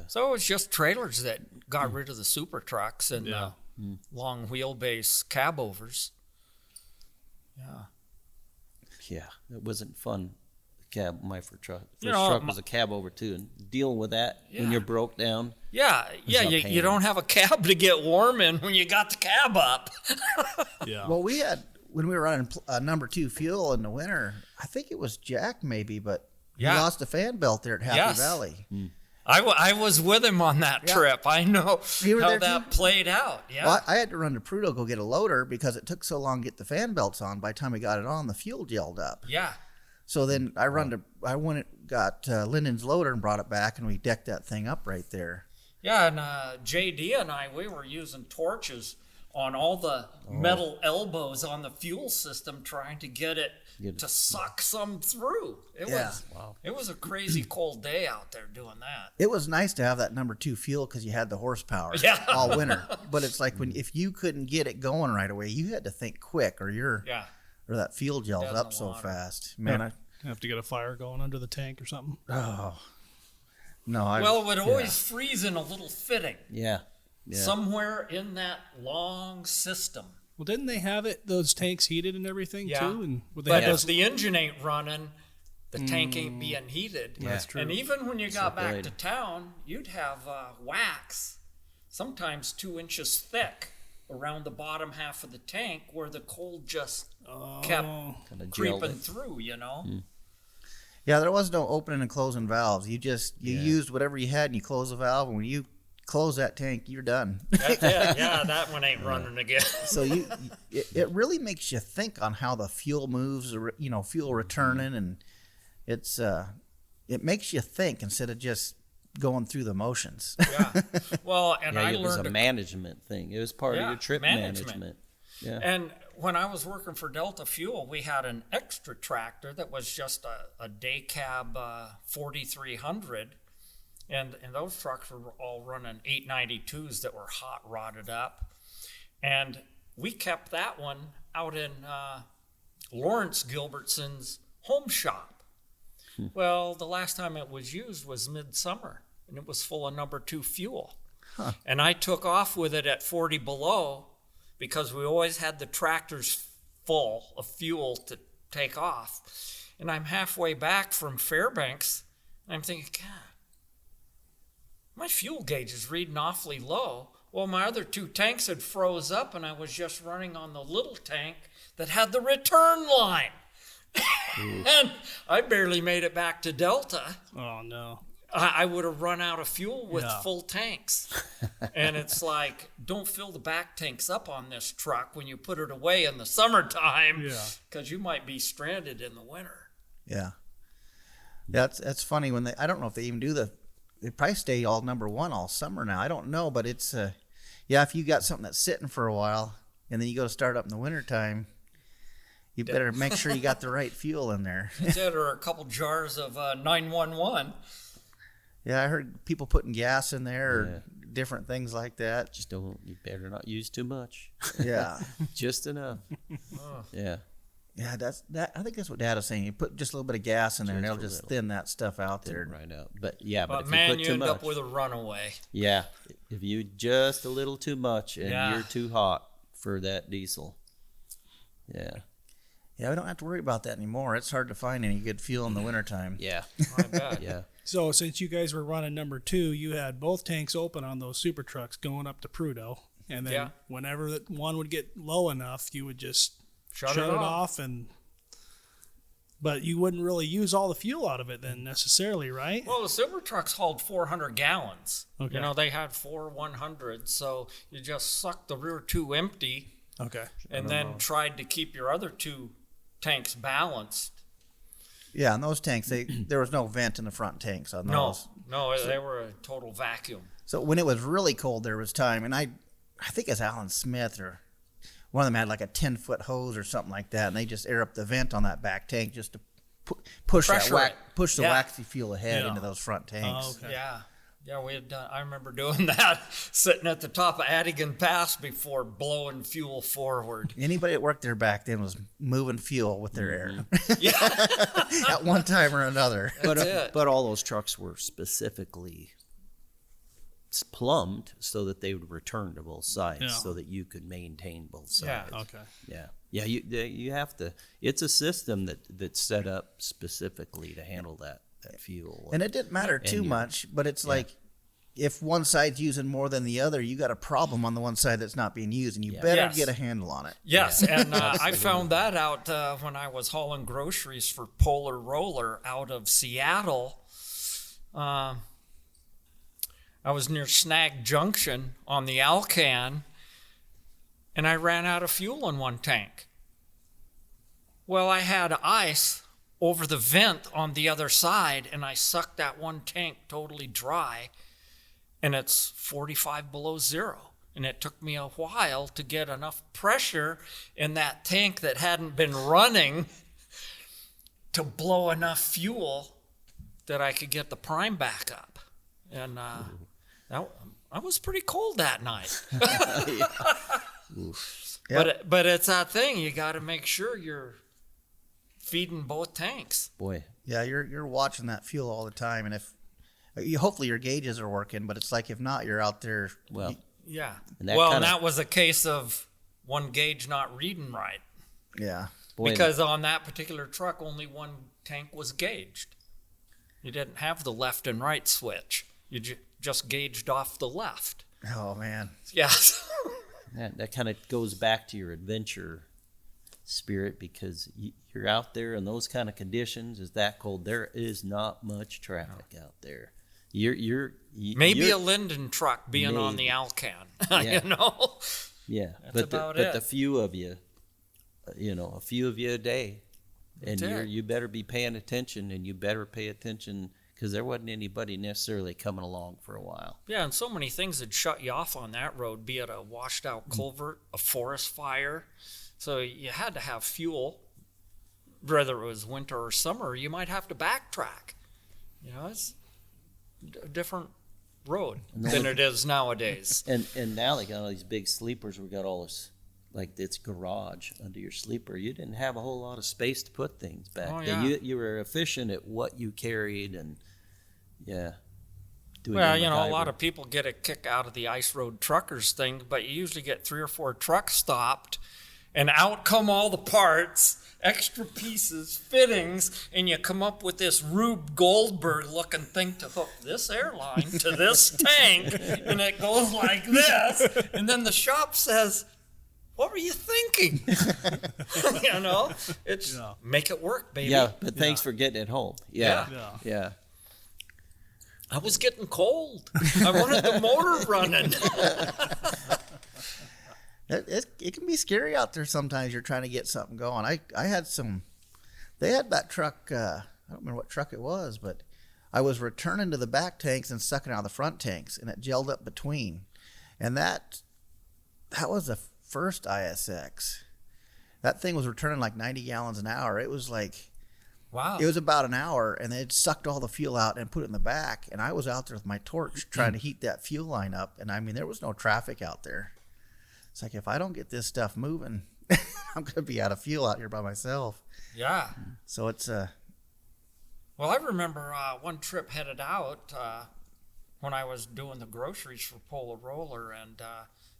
So it was just trailers that got rid of the super trucks and Yeah. long wheelbase cab overs. Yeah. Yeah, it wasn't fun. My first truck You know, truck was a cab over too, and dealing with that when Yeah. you're broke down. Yeah, a you pain. don't have a cab to get warm in when you got the cab up. Yeah. When we were running number 2 fuel in the winter, I think it was Jack maybe, but he Yeah. lost a fan belt there at Happy Yes. Valley. I was with him on that Yeah. trip. I know You were how there that too? played out. Yeah. Well, I had to run to Prudhoe go get a loader because it took so long to get the fan belts on. By the time we got it on, the fuel gelled up. Yeah. So then I got Lyndon's loader and brought it back, and we decked that thing up right there. Yeah, and JD and we were using torches on all the metal elbows on the fuel system trying to get it to suck some through. It was a crazy cold day out there doing that. It was nice to have that number 2 fuel because you had the horsepower Yeah. all winter. But it's like if you couldn't get it going right away, you had to think quick, or that fuel gels Dead in up the so water. fast. Man, Have to get a fire going under the tank or something. Well, Well, it would always freeze in a little fitting Yeah. somewhere in that long system. Well, didn't they have those tanks heated and everything Yeah. too? And would they But have if those? the engine ain't running, the tank ain't being heated. That's true. And even when you got back to Separated. town, you'd have wax, sometimes 2 inches thick, around the bottom half of the tank where the cold just kept Kinda gelled creeping it. through, yeah, there was no opening and closing valves. You used whatever you had and you close the valve, and when you close that tank, you're done. That's it. Yeah, that one ain't running again. So it really makes you think on how the fuel moves, or fuel returning, and it makes you think instead of just going through the motions. Yeah. Well, and I it was learned a management thing. It was part of your trip management. Yeah. And when I was working for Delta Fuel, we had an extra tractor that was just a day cab 4300. And those trucks were all running 892s that were hot rodded up. And we kept that one out in Lawrence Gilbertson's home shop. Well, the last time it was used was midsummer, and it was full of number 2 fuel. And I took off with it at 40 below because we always had the tractors full of fuel to take off. And I'm halfway back from Fairbanks, and I'm thinking, God, my fuel gauge is reading awfully low. Well, my other 2 tanks had froze up, and I was just running on the little tank that had the return line. And I barely made it back to Delta. Oh no. I would have run out of fuel with Yeah. full tanks. And it's like, don't fill the back tanks up on this truck when you put it away in the summertime, because you might be stranded in the winter. Yeah. That's funny when I don't know if they even do they probably stay all number 1 all summer now. I don't know, but it's if you got something that's sitting for a while and then you go to start up in the wintertime, you better make sure you got the right fuel in there. That's it, or a couple jars of 911. Yeah, I heard people putting gas in there or different things like that. You better not use too much. Yeah. Just enough. Yeah. Yeah, I think that's what Dad was saying. You put just a little bit of gas in there, and it'll just thin that stuff out there. Right out. But yeah, but if man, you put too end much, up with a runaway. Yeah, if you just a little too much, and Yeah. you're too hot for that diesel. Yeah. Yeah, we don't have to worry about that anymore. It's hard to find any good fuel in the wintertime. Yeah. I bet. Yeah. So since you guys were running number 2, you had both tanks open on those super trucks going up to Prudhoe, and then whenever that one would get low enough, you would just shut it off, but you wouldn't really use all the fuel out of it then necessarily, right? Well, the super trucks hauled 400 gallons. Okay. You know, they had 4 100s, so you just sucked the rear 2 empty. Okay. And then tried to keep your other 2 tanks balanced. Yeah, and those tanks, there was no vent in the front tanks on those. No, they were a total vacuum. So when it was really cold, there was time, and I think it's Alan Smith or one of them had like a 10-foot hose or something like that, and they just air up the vent on that back tank just to push the waxy fuel ahead into those front tanks. Oh, okay. Yeah, we had done. I remember doing that, sitting at the top of Adigan Pass before blowing fuel forward. Anybody that worked there back then was moving fuel with their air. Yeah, at one time or another. But all those trucks were specifically plumbed so that they would return to both sides, so that you could maintain both sides. Yeah. Okay. Yeah. You have to. It's a system that's set up specifically to handle that fuel. And it didn't matter too much, but it's like if one side's using more than the other, you got a problem on the one side that's not being used, and you better get a handle on it. Yes, and I found that out when I was hauling groceries for Polar Roller out of Seattle. I was near Snag Junction on the Alaskan, and I ran out of fuel in one tank. Well, I had ice over the vent on the other side, and I sucked that one tank totally dry, and it's 45 below zero. And it took me a while to get enough pressure in that tank that hadn't been running to blow enough fuel that I could get the prime back up. And I was pretty cold that night. But it's that thing. You got to make sure you're feeding both tanks. Boy. Yeah, you're watching that fuel all the time, and if hopefully your gauges are working, but it's like if not, you're out there. Well, yeah. And that was a case of one gauge not reading right. Yeah. Boy, because on that particular truck, only one tank was gauged. You didn't have the left and right switch. You just gauged off the left. Oh man. Yes. that kind of goes back to your adventure spirit, because you're out there in those kind of conditions. It's that cold. There is not much traffic out there. Maybe a Linden truck being on the Alaskan. Yeah. You know. Yeah, but the few of you, a few of you a day, and you better be paying attention, and you better pay attention, because there wasn't anybody necessarily coming along for a while. Yeah, and so many things had shut you off on that road, be it a washed out culvert, a forest fire. So you had to have fuel, whether it was winter or summer. You might have to backtrack. It's a different road than it is nowadays. And now they got all these big sleepers. We got all this, like it's garage under your sleeper. You didn't have a whole lot of space to put things back then. You were efficient at what you carried, and a lot of people get a kick out of the ice road truckers thing, but you usually get 3 or 4 trucks stopped, and out come all the parts, extra pieces, fittings, and you come up with this Rube Goldberg-looking thing to hook this airline to this tank, and it goes like this, and then the shop says, "What were you thinking?" It's make it work, baby. Yeah, but thanks for getting it home. Yeah. I was getting cold. I wanted the motor running. It can be scary out there sometimes. You're trying to get something going. I had they had that truck, I don't remember what truck it was, but I was returning to the back tanks and sucking out the front tanks, and it gelled up between. And that was the first ISX. That thing was returning like 90 gallons an hour. It was like, wow. It was about an hour, and they'd sucked all the fuel out and put it in the back. And I was out there with my torch trying to heat that fuel line up. And there was no traffic out there. It's like, if I don't get this stuff moving, I'm going to be out of fuel out here by myself. Yeah. So it's Well, I remember one trip headed out when I was doing the groceries for Polar Roller, and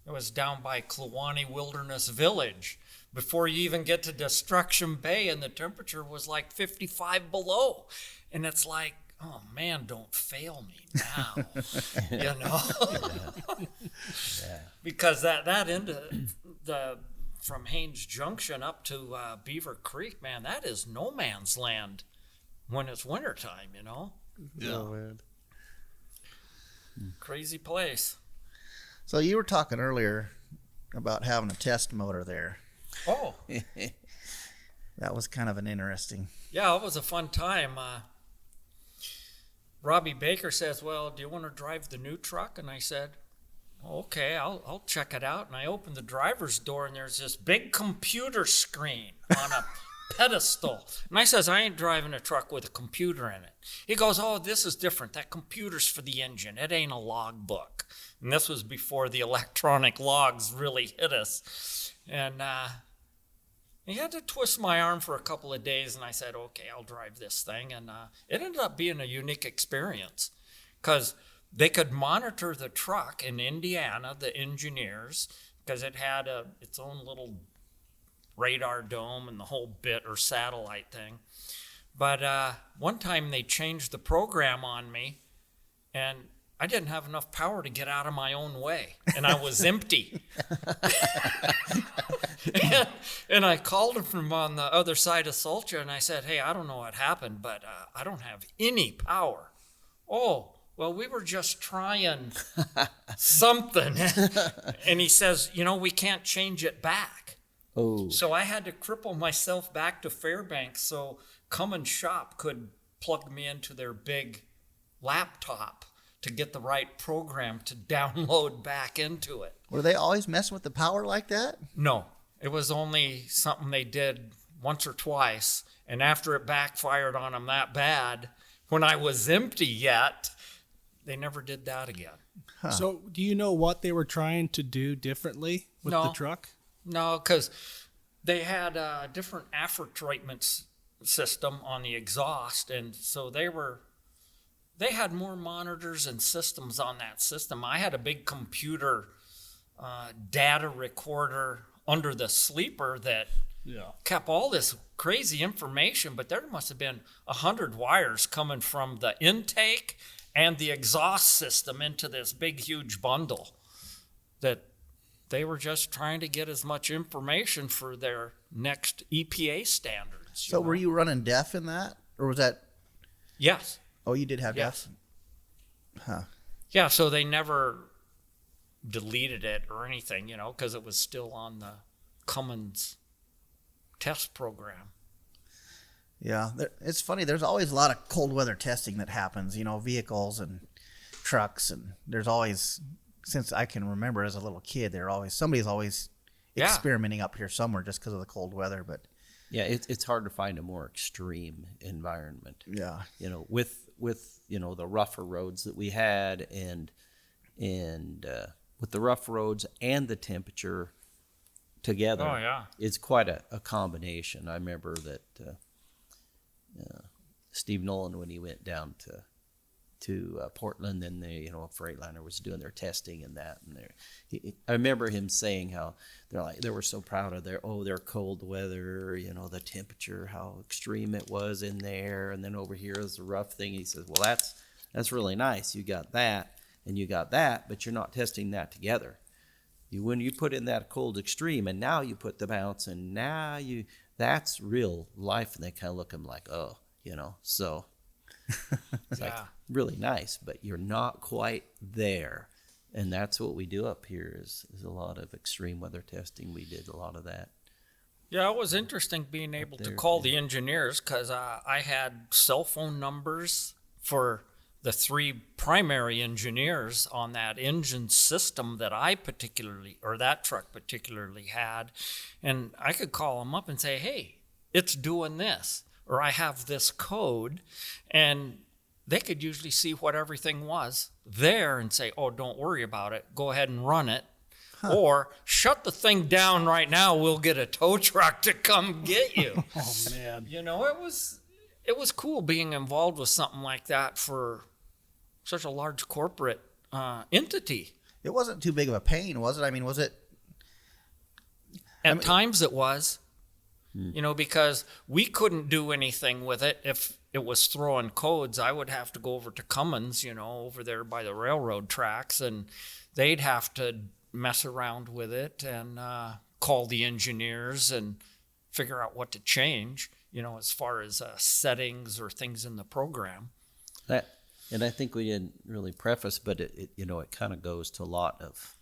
it was down by Kluane Wilderness Village before you even get to Destruction Bay, and the temperature was like 55 below. And it's like, oh man, don't fail me now, you know? Yeah. Because that into the from Haines Junction up to Beaver Creek, man, that is no man's land when it's wintertime, you know? Yeah. oh, man. Crazy place. So you were talking earlier about having a test motor there. Oh, That was kind of an interesting. yeah, it was a fun time. Robbie Baker says, well, do you want to drive the new truck? And I said, okay, I'll check it out. And I opened the driver's door, and there's this big computer screen on a pedestal. And I says, I ain't driving a truck with a computer in it. He goes, oh, this is different. That computer's for the engine. It ain't a logbook. And this was before the electronic logs really hit us. And he had to twist my arm for a couple of days, and I said, okay, I'll drive this thing. And it ended up being a unique experience because they could monitor the truck in Indiana, the engineers, because it had its own little radar dome and the whole bit or satellite thing. But one time they changed the program on me, and I didn't have enough power to get out of my own way, and I was empty. and I called him from on the other side of Solcha, and I said, hey, I don't know what happened, but I don't have any power. Oh, well, we were just trying something. And he says, we can't change it back. Oh. So I had to cripple myself back to Fairbanks so Cummins Shop could plug me into their big laptop to get the right program to download back into it. Were they always messing with the power like that? No, it was only something they did once or twice. And after it backfired on them that bad, when I was empty yet, they never did that again. Huh. So, do you know what they were trying to do differently with the No. truck? No, because they had a different aftertreatment system on the exhaust, and so they had more monitors and systems on that system. I had a big computer data recorder under the sleeper that kept all this crazy information, but there must have been 100 wires coming from the intake and the exhaust system into this big, huge bundle that they were just trying to get as much information for their next EPA standards. So were you running DEF in that? Or was that... Yes. Oh, you did have Yes. DEF? Huh. Yeah, so they never deleted it or anything, because it was still on the Cummins test program. Yeah, it's funny. There's always a lot of cold weather testing that happens, vehicles and trucks. And there's always, since I can remember as a little kid, somebody's always experimenting up here somewhere just because of the cold weather. But Yeah, it's hard to find a more extreme environment. yeah, With the rougher roads that we had, and with the rough roads and the temperature together, Oh, yeah. it's quite a combination. I remember that Steve Nolan, when he went down to Portland, and Freightliner was doing their testing and that, and I remember him saying how they were so proud of their cold weather, the temperature, how extreme it was in there, and then over here is the rough thing. He says, well, that's really nice. You got that and you got that, but you're not testing that together. When you put in that cold extreme, and now you put the bounce, and now that's real life, and they kind of look at him like, so it's like really nice, but you're not quite there. And that's what we do up here is a lot of extreme weather testing. We did a lot of that. Yeah, it was interesting being able to call the engineers because I had cell phone numbers for the three primary engineers on that engine system that that truck particularly had. And I could call them up and say, hey, it's doing this, or I have this code. And they could usually see what everything was there and say, oh, don't worry about it. Go ahead and run it. Or shut the thing down right now. We'll get a tow truck to come get you. Oh, man. You know, it was cool being involved with something like that for such a large corporate entity. It wasn't too big of a pain, was it? I mean, was it? At times it was, you know, because we couldn't do anything with it. If it was throwing codes, I would have to go over to Cummins, you know, over there by the railroad tracks, and they'd have to mess around with it and call the engineers and figure out what to change, you know, as far as settings or things in the program. And I think we didn't really preface, but it you know, it kind of goes to a lot of.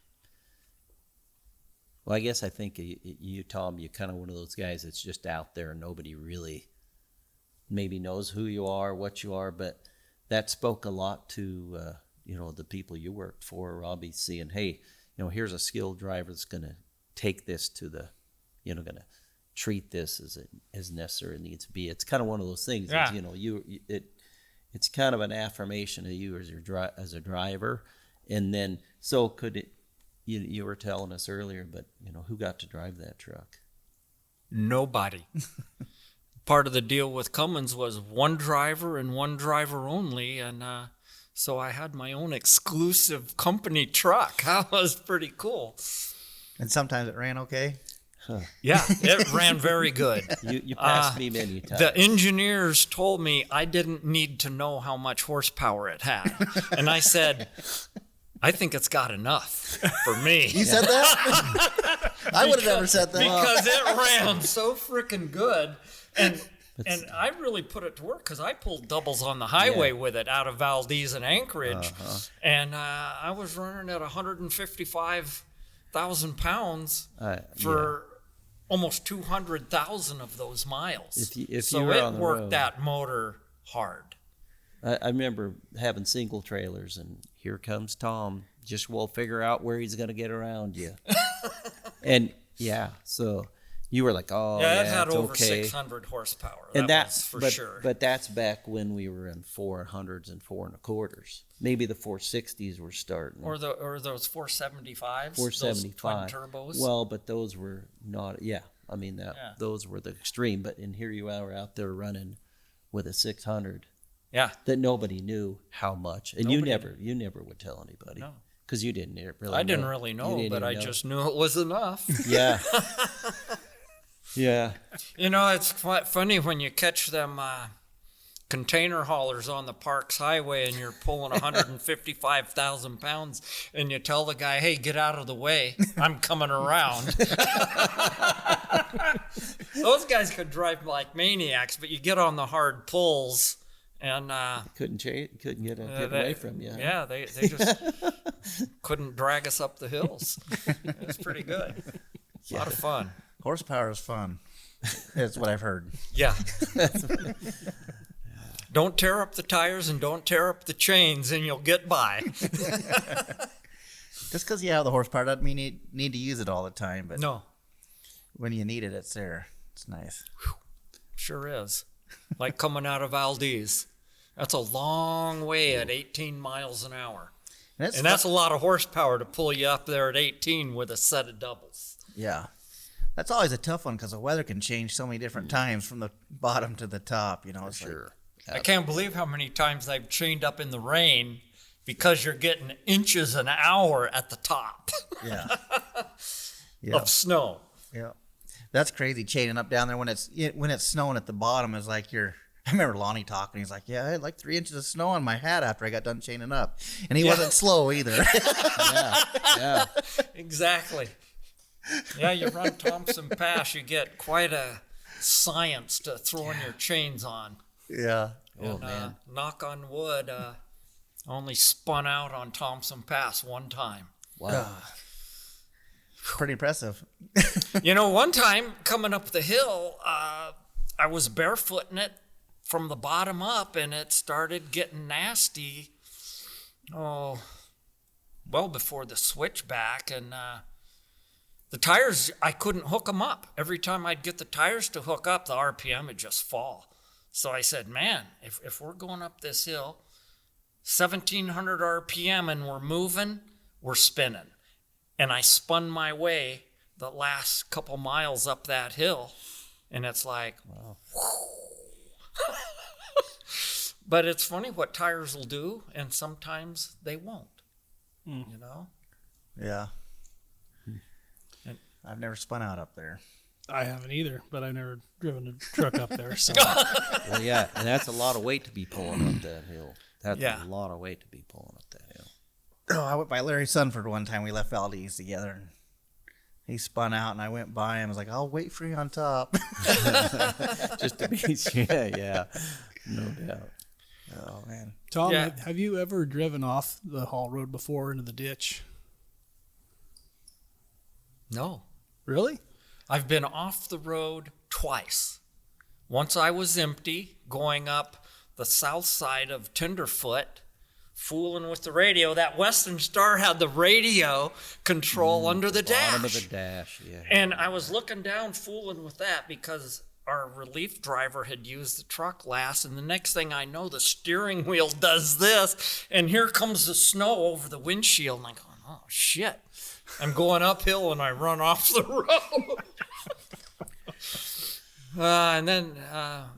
Well, I guess I think you, Tom, you're kind of one of those guys that's just out there and nobody really maybe knows who you are, what you are, but that spoke a lot to, you know, the people you worked for, Robbie, seeing, hey, you know, here's a skilled driver that's going to take this to the, you know, going to treat this as necessary needs to be. It's kind of one of those things, yeah. You know, it's kind of an affirmation of you as a driver. And then, so could it, you were telling us earlier, but, you know, who got to drive that truck? Nobody. Part of the deal with Cummins was one driver and one driver only, and so I had my own exclusive company truck. That was pretty cool. And sometimes it ran okay. Huh. Yeah, it ran very good. You passed me many times. The engineers told me I didn't need to know how much horsepower it had, and I said, I think it's got enough for me. You said that? I would have never said that. Because it ran so freaking good. And I really put it to work because I pulled doubles on the highway with it out of Valdez and Anchorage. And I was running at 155,000 pounds for almost 200,000 of those miles. So it worked that motor hard. I remember having single trailers, and here comes Tom. Just we'll figure out where he's going to get around you. And so you were like, oh, yeah, it had it's over okay. 600 horsepower. And that's for sure. But that's back when we were in 400s and 4 1/4s. Maybe the 460s were starting. Or those 475s. 475. Those twin turbos. Well, but those were not. Yeah, I mean those were the extreme. But here you are out there running with a 600. Yeah. That nobody knew how much, and you never would tell anybody. No. Because you didn't really. I didn't really know, but I just knew it was enough. Yeah. Yeah. You know, it's quite funny when you catch them container haulers on the Parks Highway and you're pulling 155,000 pounds and you tell the guy, hey, get out of the way. I'm coming around. Those guys could drive like maniacs, but you get on the hard pulls and couldn't get away from you. Yeah, they just couldn't drag us up the hills. It was pretty good. A lot of fun. Horsepower is fun. That's what I've heard. Yeah. Don't tear up the tires and don't tear up the chains and you'll get by. Just because you have the horsepower doesn't mean you need to use it all the time. But no. When you need it, it's there. It's nice. Sure is. Like coming out of Valdez. That's a long way at 18 miles an hour. And that's a lot of horsepower to pull you up there at 18 with a set of doubles. Yeah. That's always a tough one because the weather can change so many different times from the bottom to the top. You know, it's sure. I can't believe how many times I've chained up in the rain because you're getting inches an hour at the top. Yeah. Of snow. Yeah. That's crazy chaining up down there when it's snowing at the bottom. Is like I remember Lonnie talking. He's like, yeah, I had like 3 inches of snow on my hat after I got done chaining up. And he wasn't slow either. Yeah. Exactly. Yeah, you run Thompson Pass, you get quite a science to throwing your chains on. Yeah. And, man. Knock on wood, only spun out on Thompson Pass one time. Wow. Pretty impressive. You know, one time coming up the hill, I was barefooting it from the bottom up, and it started getting nasty. Oh, well before the switchback, and the tires, I couldn't hook them up. Every time I'd get the tires to hook up, the RPM would just fall. So I said, man, if we're going up this hill, 1,700 RPM and we're moving, we're spinning. and I spun my way the last couple miles up that hill, and it's like, wow. But it's funny what tires will do, and sometimes they won't, you know? Yeah. And I've never spun out up there. I haven't either, but I've never driven a truck up there. So. Well, yeah, and that's a lot of weight to be pulling up that hill. That's a lot of weight to be pulling up that hill. Oh, I went by Larry Sunford one time. We left Valdez together, and he spun out, and I went by him. I was like, I'll wait for you on top. Just to be yeah, no doubt. Oh, man. Tom, have you ever driven off the haul road before into the ditch? No. Really? I've been off the road twice. Once I was empty, going up the south side of Tenderfoot, fooling with the radio. That Western Star had the radio control under the dash. Bottom of the dash, yeah. And I was looking down, fooling with that because our relief driver had used the truck last, and the next thing I know, the steering wheel does this, and here comes the snow over the windshield, and I'm going, oh, shit. I'm going uphill, and I run off the road. And then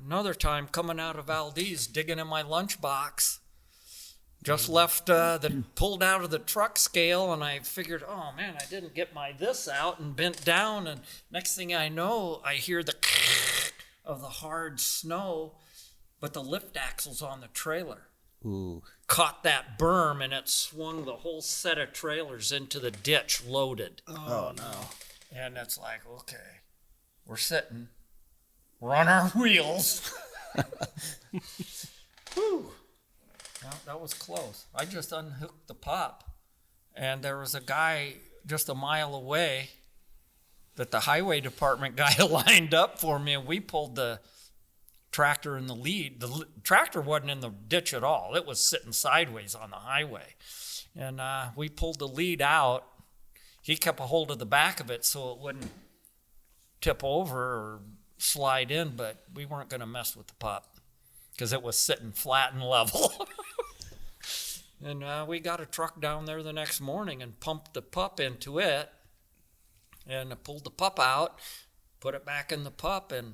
another time, coming out of Valdez, digging in my lunchbox, just left, pulled out of the truck scale, and I figured, oh, man, I didn't get my this out, and bent down, and next thing I know, I hear the of the hard snow, but the lift axle's on the trailer. Ooh. Caught that berm, and it swung the whole set of trailers into the ditch loaded. Oh, no. And it's like, okay, we're sitting, we're on our wheels. Whew. Well, that was close. I just unhooked the pup, and there was a guy just a mile away that the highway department guy lined up for me, and we pulled the tractor in the lead. The tractor wasn't in the ditch at all. It was sitting sideways on the highway. And we pulled the lead out. He kept a hold of the back of it so it wouldn't tip over or slide in, but we weren't going to mess with the pup because it was sitting flat and level. And we got a truck down there the next morning and pumped the pup into it. And I pulled the pup out, put it back in the pup, and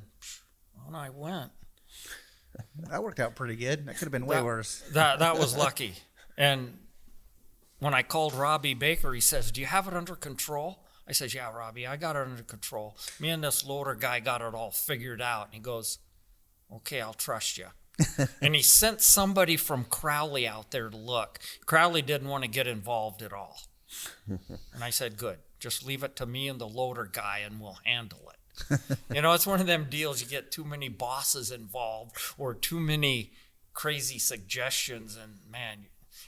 on I went. That worked out pretty good. That could have been way worse. That was lucky. And when I called Robbie Baker, he says, do you have it under control? I says, yeah, Robbie, I got it under control. Me and this loader guy got it all figured out. And he goes, okay, I'll trust you. And he sent somebody from Crowley out there to look. Crowley didn't want to get involved at all. And I said, good. Just leave it to me and the loader guy, and we'll handle it. You know, it's one of them deals. You get too many bosses involved or too many crazy suggestions, and man,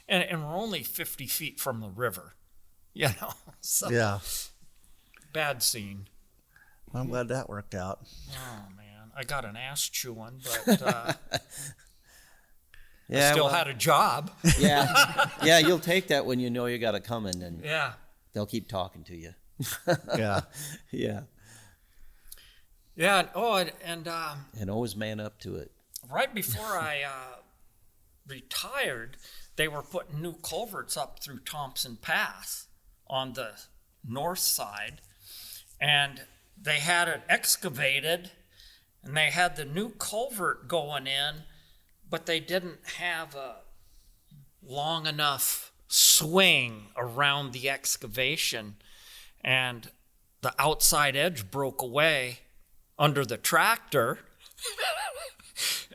and we're only 50 feet from the river, you know. So, yeah. Bad scene. Well, I'm glad that worked out. Oh man, I got an ass chewing, but yeah, I still had a job. Yeah, you'll take that when you know you got it coming, and they'll keep talking to you. Yeah. And always man up to it. Right before I retired, they were putting new culverts up through Thompson Pass on the north side, and they had it excavated, and they had the new culvert going in, but they didn't have a long enough swing around the excavation, and the outside edge broke away under the tractor.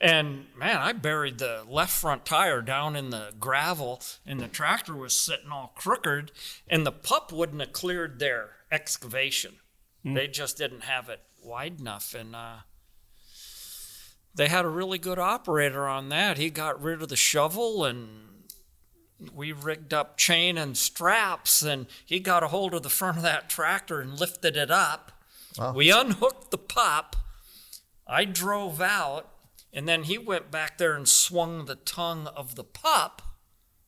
And man, I buried the left front tire down in the gravel, and the tractor was sitting all crooked, and the pup wouldn't have cleared their excavation. They just didn't have it wide enough, and they had a really good operator on that. He got rid of the shovel, and we rigged up chain and straps, and he got a hold of the front of that tractor and lifted it up. Wow. We unhooked the pup. I drove out, and then he went back there and swung the tongue of the pup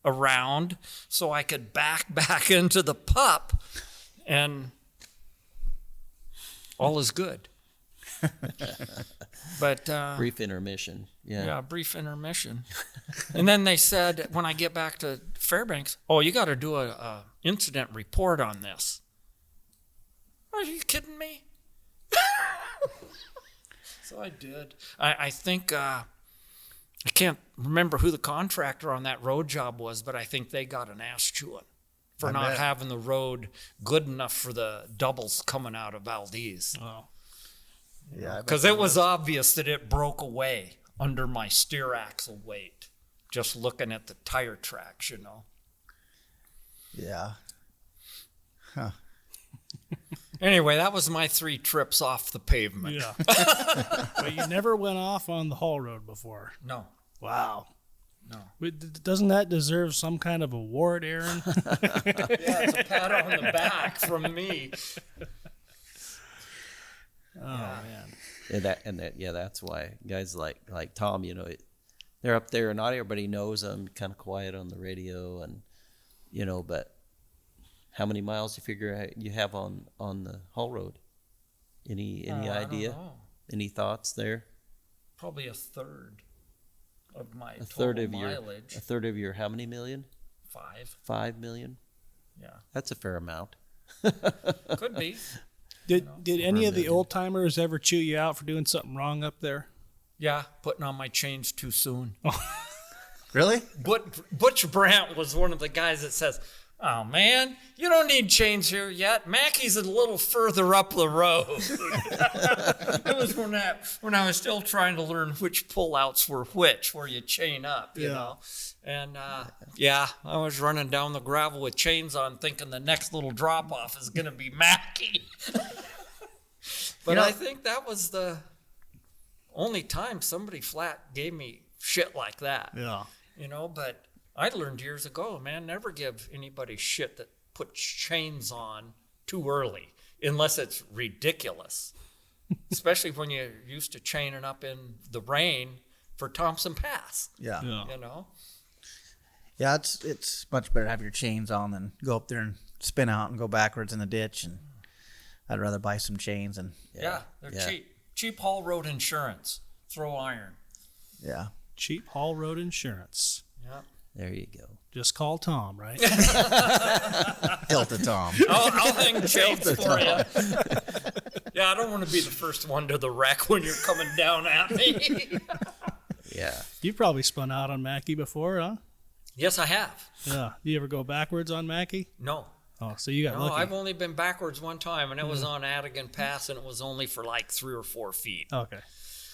around so I could back into the pup, and all is good. But brief intermission. Yeah, brief intermission. And then they said, when I get back to Fairbanks, oh, you got to do a incident report on this. Are you kidding me? So I did. I think, I can't remember who the contractor on that road job was, but I think they got an ass chewing for not having the road good enough for the doubles coming out of Valdez. Oh. Yeah, Because it was obvious that it broke away under my steer axle weight, just looking at the tire tracks, you know. Yeah. Huh. Anyway, that was my 3 trips off the pavement. Yeah. But you never went off on the haul road before. No. Wow. No. Doesn't that deserve some kind of award, Aaron? Yeah, it's a pat on the back from me. Oh, man. Yeah, that's why guys like Tom, you know, they're up there. Not everybody knows them. Kind of quiet on the radio, and you know. But how many miles do you figure you have on the haul road? Any idea? I don't know. Any thoughts there? Probably a third of my A third total of mileage. a third of your how many million? 5. 5 million. Yeah. That's a fair amount. Could be. Did any of the old timers ever chew you out for doing something wrong up there? Yeah, putting on my chains too soon. Really? Butch Brandt was one of the guys that says, "Oh man, you don't need chains here yet. Mackey's a little further up the road." It was when I was still trying to learn which pullouts were which, where you chain up, you know. And I was running down the gravel with chains on, thinking the next little drop off is going to be Mackey. But I think that was the only time somebody flat gave me shit like that. Yeah. You know, but I learned years ago, man, never give anybody shit that puts chains on too early, unless it's ridiculous. Especially when you're used to chaining up in the rain for Thompson Pass. Yeah. You know? Yeah, it's much better to have your chains on than go up there and spin out and go backwards in the ditch. And I'd rather buy some chains and Yeah, they're cheap. Cheap haul road insurance. Throw iron. yeah. Cheap haul road insurance. Yeah. There you go. Just call Tom, right? Hilta Tom. I'll hang chains for you. Yeah, I don't want to be the first one to the wreck when you're coming down at me. Yeah. You've probably spun out on Mackey before, huh? Yes, I have. Yeah. Do you ever go backwards on Mackey? No. Oh, so you got No, lucky. I've only been backwards one time, and it was on Adigan Pass, and it was only for like 3 or 4 feet. Okay.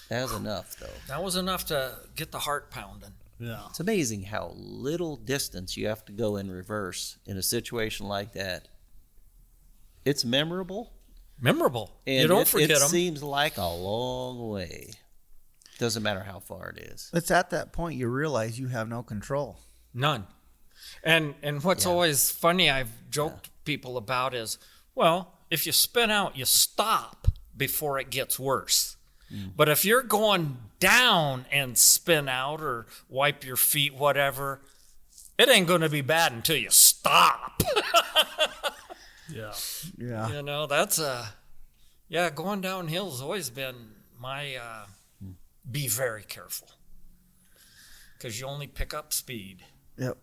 That was enough, though. That was enough to get the heart pounding. Yeah. It's amazing how little distance you have to go in reverse in a situation like that. It's memorable. Memorable. And you don't forget it them. seems like a long way. Doesn't matter how far it is. It's at that point you realize you have no control. None. And what's always funny, I've joked people about is, well, if you spin out, you stop before it gets worse. But if you're going down and spin out or wipe your feet, whatever, it ain't going to be bad until you stop. Yeah. Yeah. You know, that's going downhill has always been my, be very careful. Because you only pick up speed. Yep.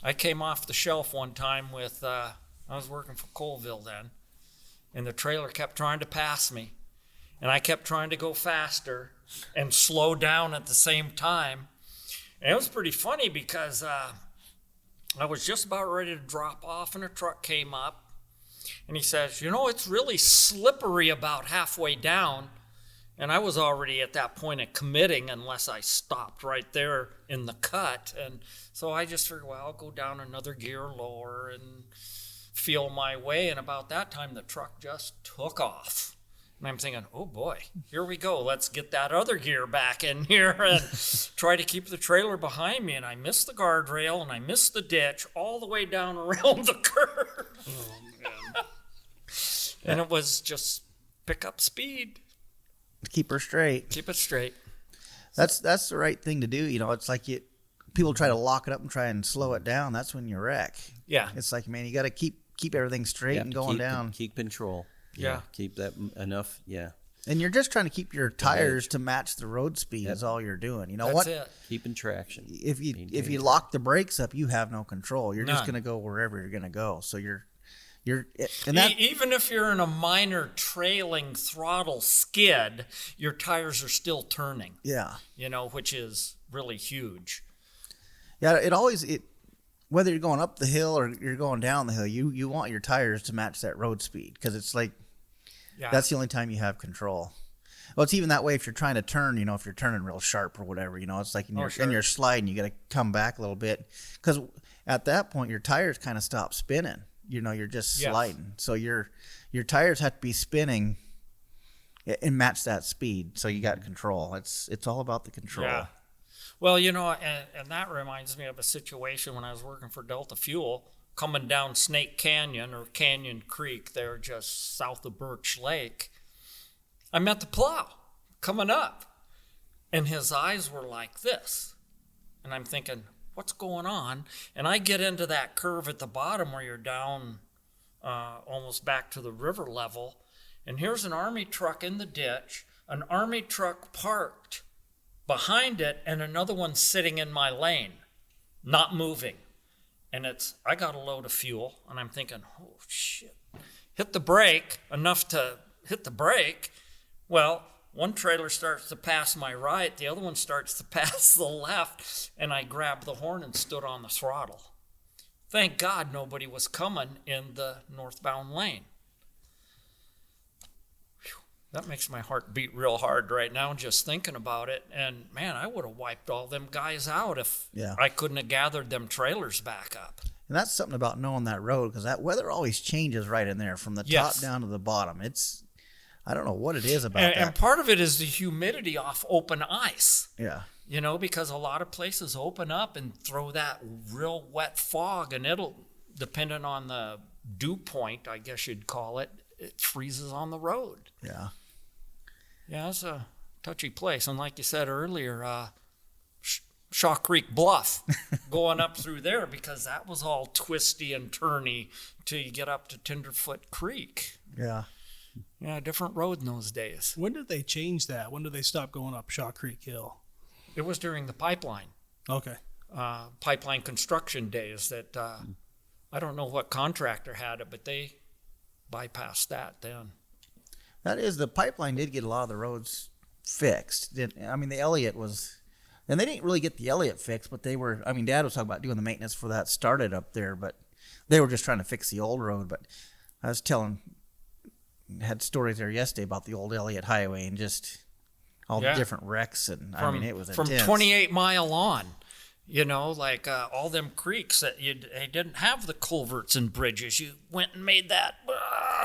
I came off the shelf one time with, I was working for Colville then, and the trailer kept trying to pass me. And I kept trying to go faster and slow down at the same time. And it was pretty funny because I was just about ready to drop off, and a truck came up. And he says, you know, it's really slippery about halfway down. And I was already at that point of committing unless I stopped right there in the cut. And so I just figured, well, I'll go down another gear lower and feel my way. And about that time, the truck just took off. And I'm thinking, oh boy, here we go. Let's get that other gear back in here and try to keep the trailer behind me. And I missed the guardrail and I missed the ditch all the way down around the curve. Oh, man. And it was just pick up speed. Keep her straight. Keep it straight. That's the right thing to do. You know, it's like people try to lock it up and try and slow it down. That's when you wreck. Yeah. It's like, man, you got to keep everything straight and going down. Keep control. Yeah. Keep that enough. Yeah. And you're just trying to keep your tires to match the road speed is all you're doing. You know That's what? it. Keeping traction. If you lock the brakes up, you have no control. You're just None. going to go wherever you're going to go. So you're Even if you're in a minor trailing throttle skid, your tires are still turning. Yeah. Which is really huge. Yeah, whether you're going up the hill or you're going down the hill, you want your tires to match that road speed, because it's like that's the only time you have control. Well, it's even that way if you're trying to turn, if you're turning real sharp or whatever, it's like in your sliding, you got to come back a little bit, because at that point your tires kind of stop spinning. You're just sliding. So your tires have to be spinning and match that speed, so you got control. It's all about the control. Yeah. Well, and that reminds me of a situation when I was working for Delta Fuel, coming down Snake Canyon or Canyon Creek there just south of Birch Lake. I met the plow coming up, and his eyes were like this. And I'm thinking, what's going on? And I get into that curve at the bottom where you're down almost back to the river level, and here's an Army truck in the ditch, an Army truck parked behind it, and another one sitting in my lane, not moving. And I got a load of fuel, and I'm thinking, oh shit, hit the brake enough to hit the brake. Well, one trailer starts to pass my right, the other one starts to pass the left, and I grabbed the horn and stood on the throttle. Thank God nobody was coming in the northbound lane. That makes my heart beat real hard right now just thinking about it. And, man, I would have wiped all them guys out if I couldn't have gathered them trailers back up. And that's something about knowing that road, because that weather always changes right in there from the top down to the bottom. I don't know what it is about that. And part of it is the humidity off open ice. Yeah. Because a lot of places open up and throw that real wet fog, and it'll, depending on the dew point, I guess you'd call it, it freezes on the road. Yeah. Yeah, it's a touchy place. And like you said earlier, Shaw Creek Bluff, going up through there, because that was all twisty and turny till you get up to Tenderfoot Creek. Yeah. Yeah, different road in those days. When did they change that? When did they stop going up Shaw Creek Hill? It was during the pipeline. Okay. Pipeline construction days that I don't know what contractor had it, but they bypassed that then. That is, the pipeline did get a lot of the roads fixed. The Elliott was, and they didn't really get the Elliott fixed, but they were, Dad was talking about doing the maintenance for that started up there, but they were just trying to fix the old road. But I was had stories there yesterday about the old Elliott Highway and just all the different wrecks, and it was from intense. 28 Mile on. All them creeks that they didn't have the culverts and bridges. You went and made that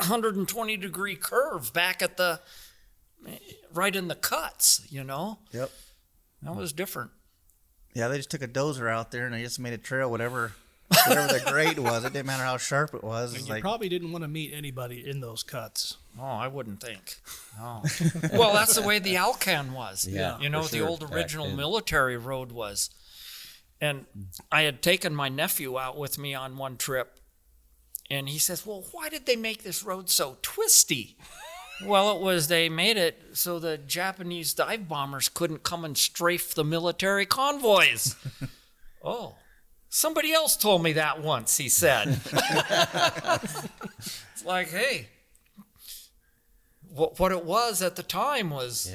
120-degree curve back at right in the cuts, Yep. That was different. Yeah, they just took a dozer out there and they just made a trail, whatever the grade was. It didn't matter how sharp it was. And you probably didn't want to meet anybody in those cuts. Oh, I wouldn't think. Oh. Well, that's the way the Alcan was. Yeah, the old original military road was. And I had taken my nephew out with me on one trip, and he says, well, why did they make this road so twisty? Well, they made it so the Japanese dive bombers couldn't come and strafe the military convoys. Oh, somebody else told me that once, he said. It's like, hey, what it was at the time was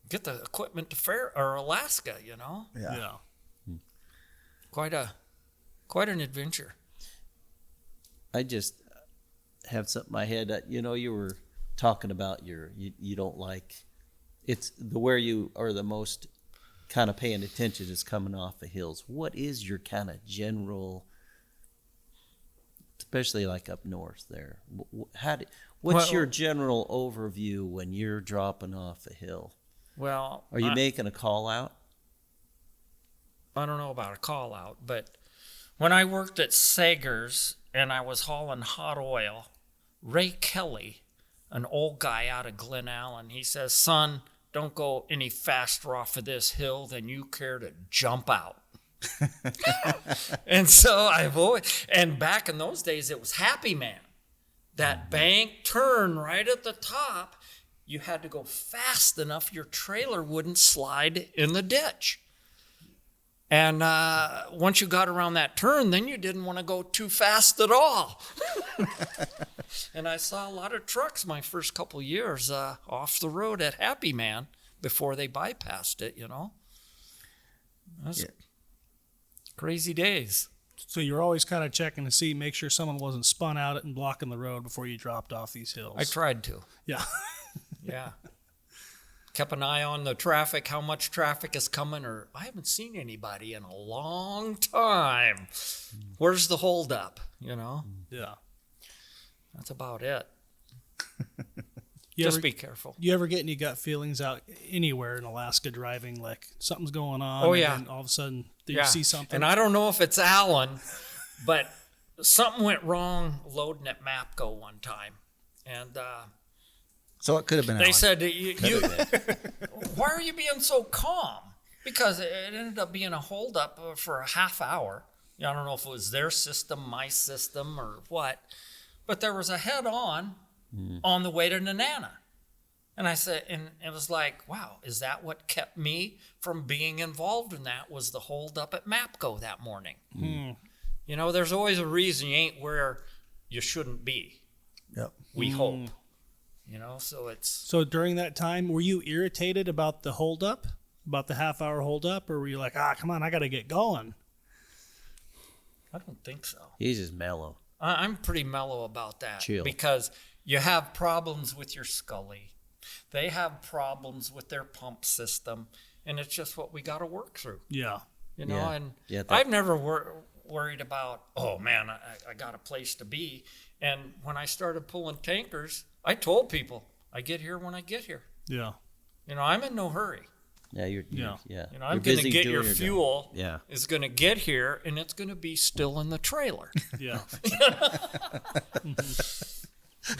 get the equipment to Alaska, Yeah. Quite an adventure. I just have something in my head. You were talking about you don't like, it's where you are the most kind of paying attention is coming off the hills. What is your kind of general, especially like up north there? What's your general overview when you're dropping off a hill? Well, are you making a call out? I don't know about a call out, but when I worked at Sager's and I was hauling hot oil, Ray Kelly, an old guy out of Glen Allen, he says, son, don't go any faster off of this hill than you care to jump out. And so and back in those days, it was Happy Man. That bank turn right at the top, you had to go fast enough your trailer wouldn't slide in the ditch. And once you got around that turn, then you didn't want to go too fast at all. And I saw a lot of trucks my first couple of years off the road at Happy Man before they bypassed it, you know. That's crazy days. So you're always kind of checking to see, make sure someone wasn't spun out and blocking the road before you dropped off these hills. I tried to. Yeah. Yeah. Kept an eye on the traffic, how much traffic is coming, or I haven't seen anybody in a long time. Where's the holdup, you know? Yeah. That's about it. You Just ever, be careful. You ever get any gut feelings out anywhere in Alaska driving, like something's going on? Oh, yeah. And then all of a sudden you see something? And I don't know if it's Alan, but something went wrong loading at MAPCO one time. And So it could have been they Alan. said, why are you being so calm? Because it ended up being a holdup for a half hour. I don't know if it was their system, my system, or what. But there was a head-on on the way to Nenana. And I said, and it was like, wow, is that what kept me from being involved in that, was the holdup at MAPCO that morning? You know, there's always a reason you ain't where you shouldn't be. Yep. We hope. You know, so it's... So during that time, were you irritated about the holdup, about the half-hour holdup, or were you like, come on, I got to get going? I don't think so. He's just mellow. I'm pretty mellow about that. Chill. Because you have problems with your Scully. They have problems with their pump system, and it's just what we got to work through. Yeah. You know, and Yeah, I've never worried about, oh, man, I got a place to be. And when I started pulling tankers, I told people, I get here when I get here. Yeah. You know, I'm in no hurry. Yeah, You know, I'm You're going to busy get doing your job. fuel. Yeah. Is going to get here, and it's going to be still in the trailer. Yeah.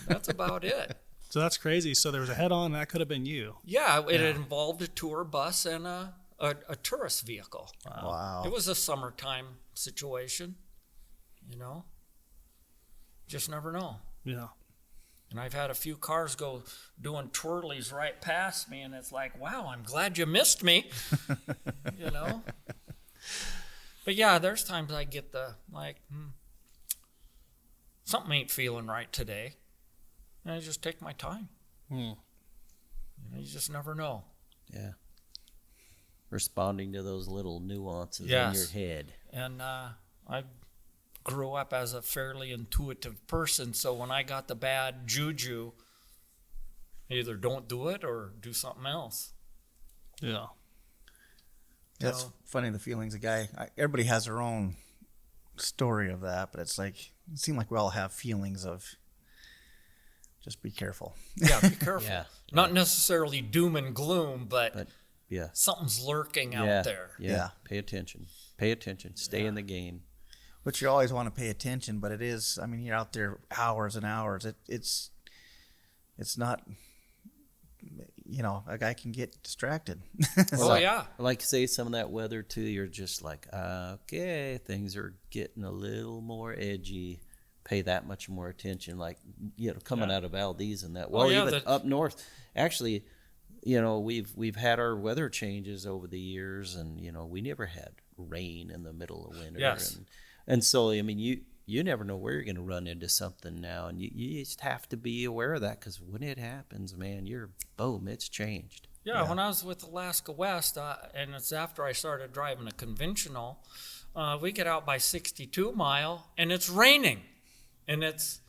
That's about it. So that's crazy. So there was a head-on, that could have been you. Yeah, it involved a tour bus and a tourist vehicle. Wow. It was a summertime situation, you know. Just never know. Yeah. And I've had a few cars go doing twirlies right past me, and it's like, wow, I'm glad you missed me, you know. But yeah, there's times I get the, like, something ain't feeling right today. And I just take my time. You know, you just never know. Yeah. Responding to those little nuances in your head. And I grew up as a fairly intuitive person, so when I got the bad juju, either don't do it or do something else. Yeah. That's funny, the feelings. Everybody has their own story of that, but it's like, it seems like we all have feelings of just be careful. Yeah, be careful. Yeah. Not necessarily doom and gloom, but Yeah. something's lurking out there. Yeah. Pay attention. Pay attention. Stay in the game. Which you always want to pay attention, but it is, I mean, you're out there hours and hours. It's not, you know, a guy can get distracted. Oh, yeah. Like, say some of that weather too, you're just like, okay, things are getting a little more edgy. Pay that much more attention. Like, you know, coming out of Valdez and that. Well, even up north, actually, you know, we've had our weather changes over the years, and you know, we never had rain in the middle of winter. Yes. And so, I mean, you never know where you're going to run into something now, and you just have to be aware of that, because when it happens, man, boom, it's changed. Yeah, when I was with Alaska West, and it's after I started driving a conventional, we get out by 62 Mile, and it's raining, and it's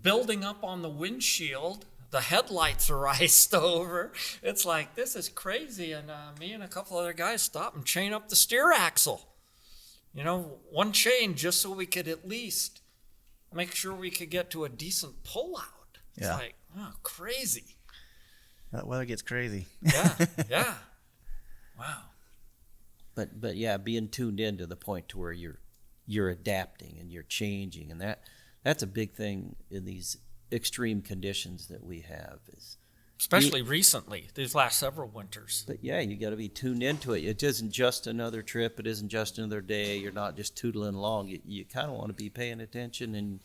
building up on the windshield. The headlights are iced over. It's like, this is crazy, and me and a couple other guys stop and chain up the steer axle. You know, one chain, just so we could at least make sure we could get to a decent pullout. It's like, oh, crazy. That weather gets crazy. Yeah. Wow. But yeah, being tuned in to the point to where you're adapting and you're changing, and that's a big thing in these extreme conditions that we have, is especially recently, these last several winters. But yeah, you got to be tuned into it. It isn't just another trip. It isn't just another day. You're not just tootling along. You kind of want to be paying attention,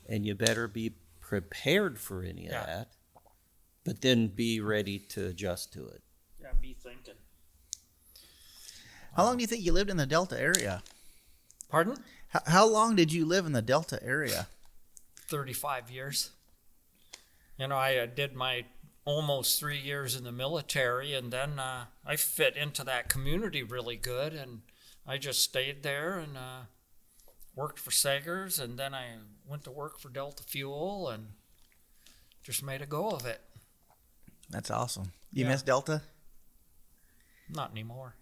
and you better be prepared for any of that, but then be ready to adjust to it. Yeah, be thinking. How long do you think you lived in the Delta area? Pardon? How long did you live in the Delta area? 35 years. You know, I did my almost 3 years in the military, and then I fit into that community really good, and I just stayed there and worked for Sagers, and then I went to work for Delta Fuel and just made a go of it. That's awesome. You miss Delta? Not anymore.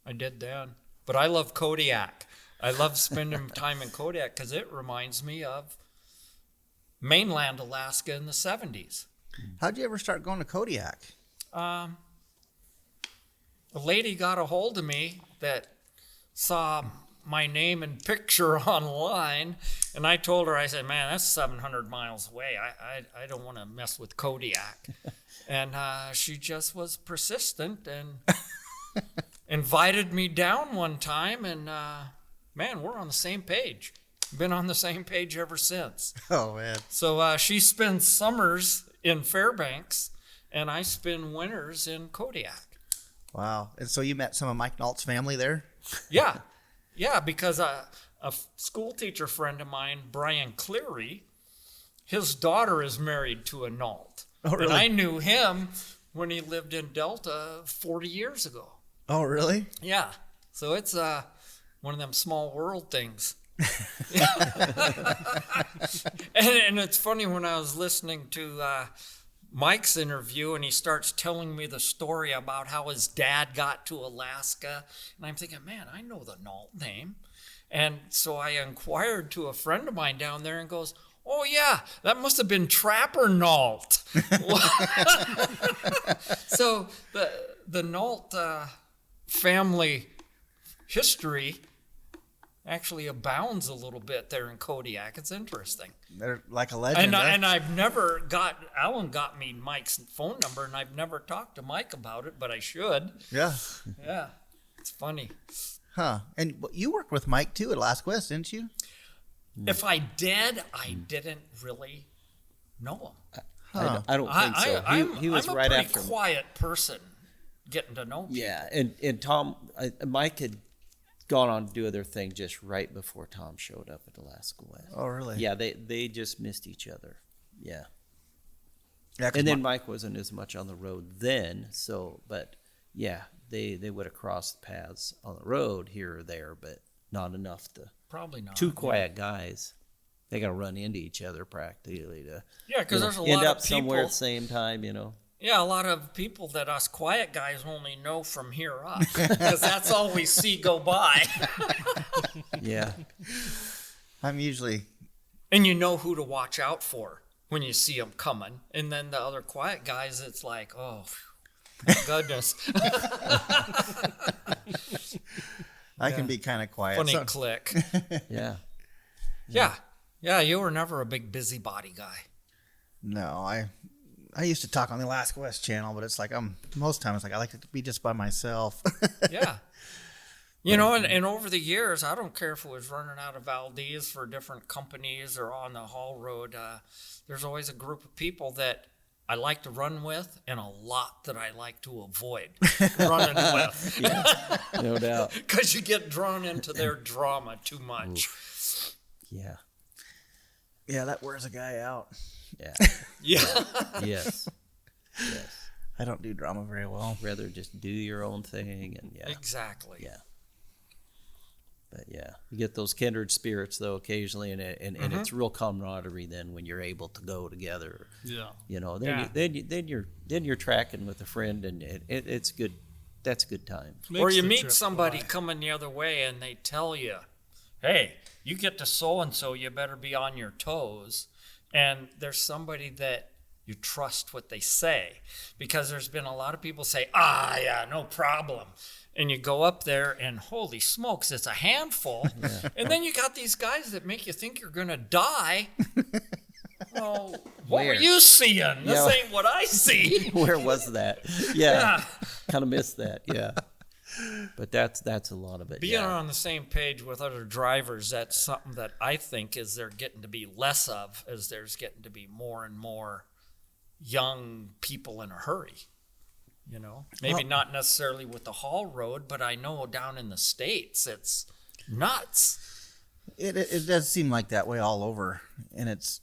I did then. But I love Kodiak. I love spending time in Kodiak because it reminds me of mainland Alaska in the 70s. How'd you ever start going to Kodiak? A lady got a hold of me that saw my name and picture online, and I told her, I said, man, that's 700 miles away. I don't want to mess with Kodiak. And she just was persistent and invited me down one time, and man, we're on the same page. Been on the same page ever since. Oh, man. So she spends summers in Fairbanks, and I spend winters in Kodiak. Wow. And so you met some of Mike Nault's family there? Yeah. Yeah, because a school teacher friend of mine, Brian Cleary, his daughter is married to a Nault. Oh, really? And I knew him when he lived in Delta 40 years ago. Oh, really? Yeah. So it's one of them small world things. and it's funny when I was listening to Mike's interview and he starts telling me the story about how his dad got to Alaska, and I'm thinking, man, I know the Nault name. And so I inquired to a friend of mine down there and goes, oh yeah, that must have been Trapper Nault. So the Nault family history actually abounds a little bit there in Kodiak. It's interesting. They're like a legend. And I've never Alan got me Mike's phone number, and I've never talked to Mike about it, but I should. Yeah. Yeah. It's funny. Huh. And you worked with Mike too at Alaska West, didn't you? If I did, I didn't really know him. Huh. I don't think so. He was right after. I'm a pretty quiet person getting to know people. Yeah, and Tom, Mike had gone on to do their thing just right before Tom showed up at Alaska West. Oh, really? Yeah, they just missed each other. Yeah. And then Mike wasn't as much on the road then, but yeah, they would have crossed paths on the road here or there, but not enough to. Probably not. Two quiet guys. They got to run into each other practically to. Yeah, because there's a lot end of up people somewhere at the same time, you know. Yeah, a lot of people that us quiet guys only know from here up because that's all we see go by. Yeah. I'm usually. And you know who to watch out for when you see them coming. And then the other quiet guys, it's like, oh, goodness. I can be kind of quiet. Funny click. Yeah. Yeah, you were never a big busybody guy. No, I used to talk on the Alaska West channel, but it's like most times I like to be just by myself. Yeah. You know, and over the years, I don't care if it was running out of Valdez for different companies or on the haul road, there's always a group of people that I like to run with and a lot that I like to avoid running with. Yeah, no doubt. Because you get drawn into their drama too much. Oof. Yeah. Yeah, that wears a guy out. Yeah. Yeah. Yes. I don't do drama very well. Rather just do your own thing and yeah. Exactly. Yeah. But yeah, you get those kindred spirits though occasionally, and it's real camaraderie then when you're able to go together. Yeah. You know, then you're tracking with a friend, and it's good. That's a good time. Or you meet somebody coming the other way, and they tell you, "Hey, you get to so and so, you better be on your toes." And there's somebody that you trust what they say, because there's been a lot of people say, yeah, no problem. And you go up there and holy smokes, it's a handful. Yeah. And then you got these guys that make you think you're going to die. Well, what were you seeing? This ain't what I see. Where was that? Yeah. Kind of missed that. Yeah. But that's a lot of it. Being on the same page with other drivers, that's something that I think is they're getting to be less of, as there's getting to be more and more young people in a hurry. You know, maybe not necessarily with the haul road, but I know down in the States, it's nuts. It does seem like that way all over, and it's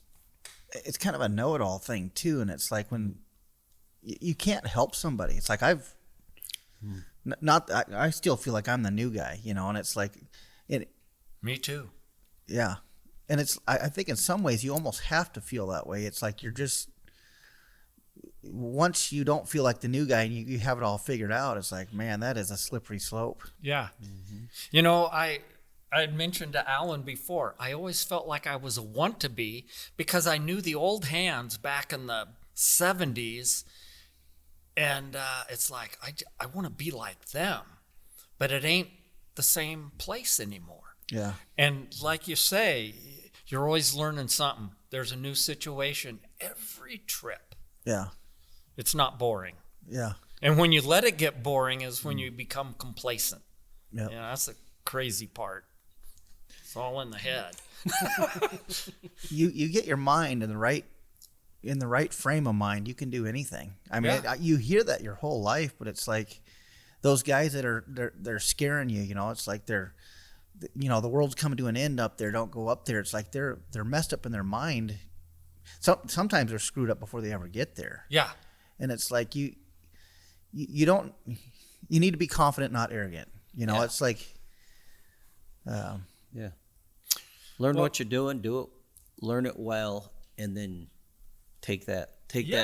kind of a know-it-all thing too. And it's like when you can't help somebody. It's like I still feel like I'm the new guy, you know, and it's like Me too. Yeah, and I think in some ways you almost have to feel that way. It's like you're just, once you don't feel like the new guy and you have it all figured out, it's like, man, that is a slippery slope. Yeah. You know, I had mentioned to Alan before, I always felt like I was a want-to-be because I knew the old hands back in the 70s, and it's like, I want to be like them, but it ain't the same place anymore. Yeah. And like you say, you're always learning something. There's a new situation every trip. Yeah. It's not boring. Yeah. And when you let it get boring is when you become complacent. Yeah. You know, that's the crazy part. It's all in the head. You get your mind in the right frame of mind, you can do anything. I mean, you hear that your whole life, but it's like those guys that they're scaring you. You know, it's like the world's coming to an end up there. Don't go up there. It's like they're messed up in their mind. Sometimes they're screwed up before they ever get there. Yeah. And it's like you need to be confident, not arrogant. You know, it's like, learn what you're doing, do it, learn it well, and then take that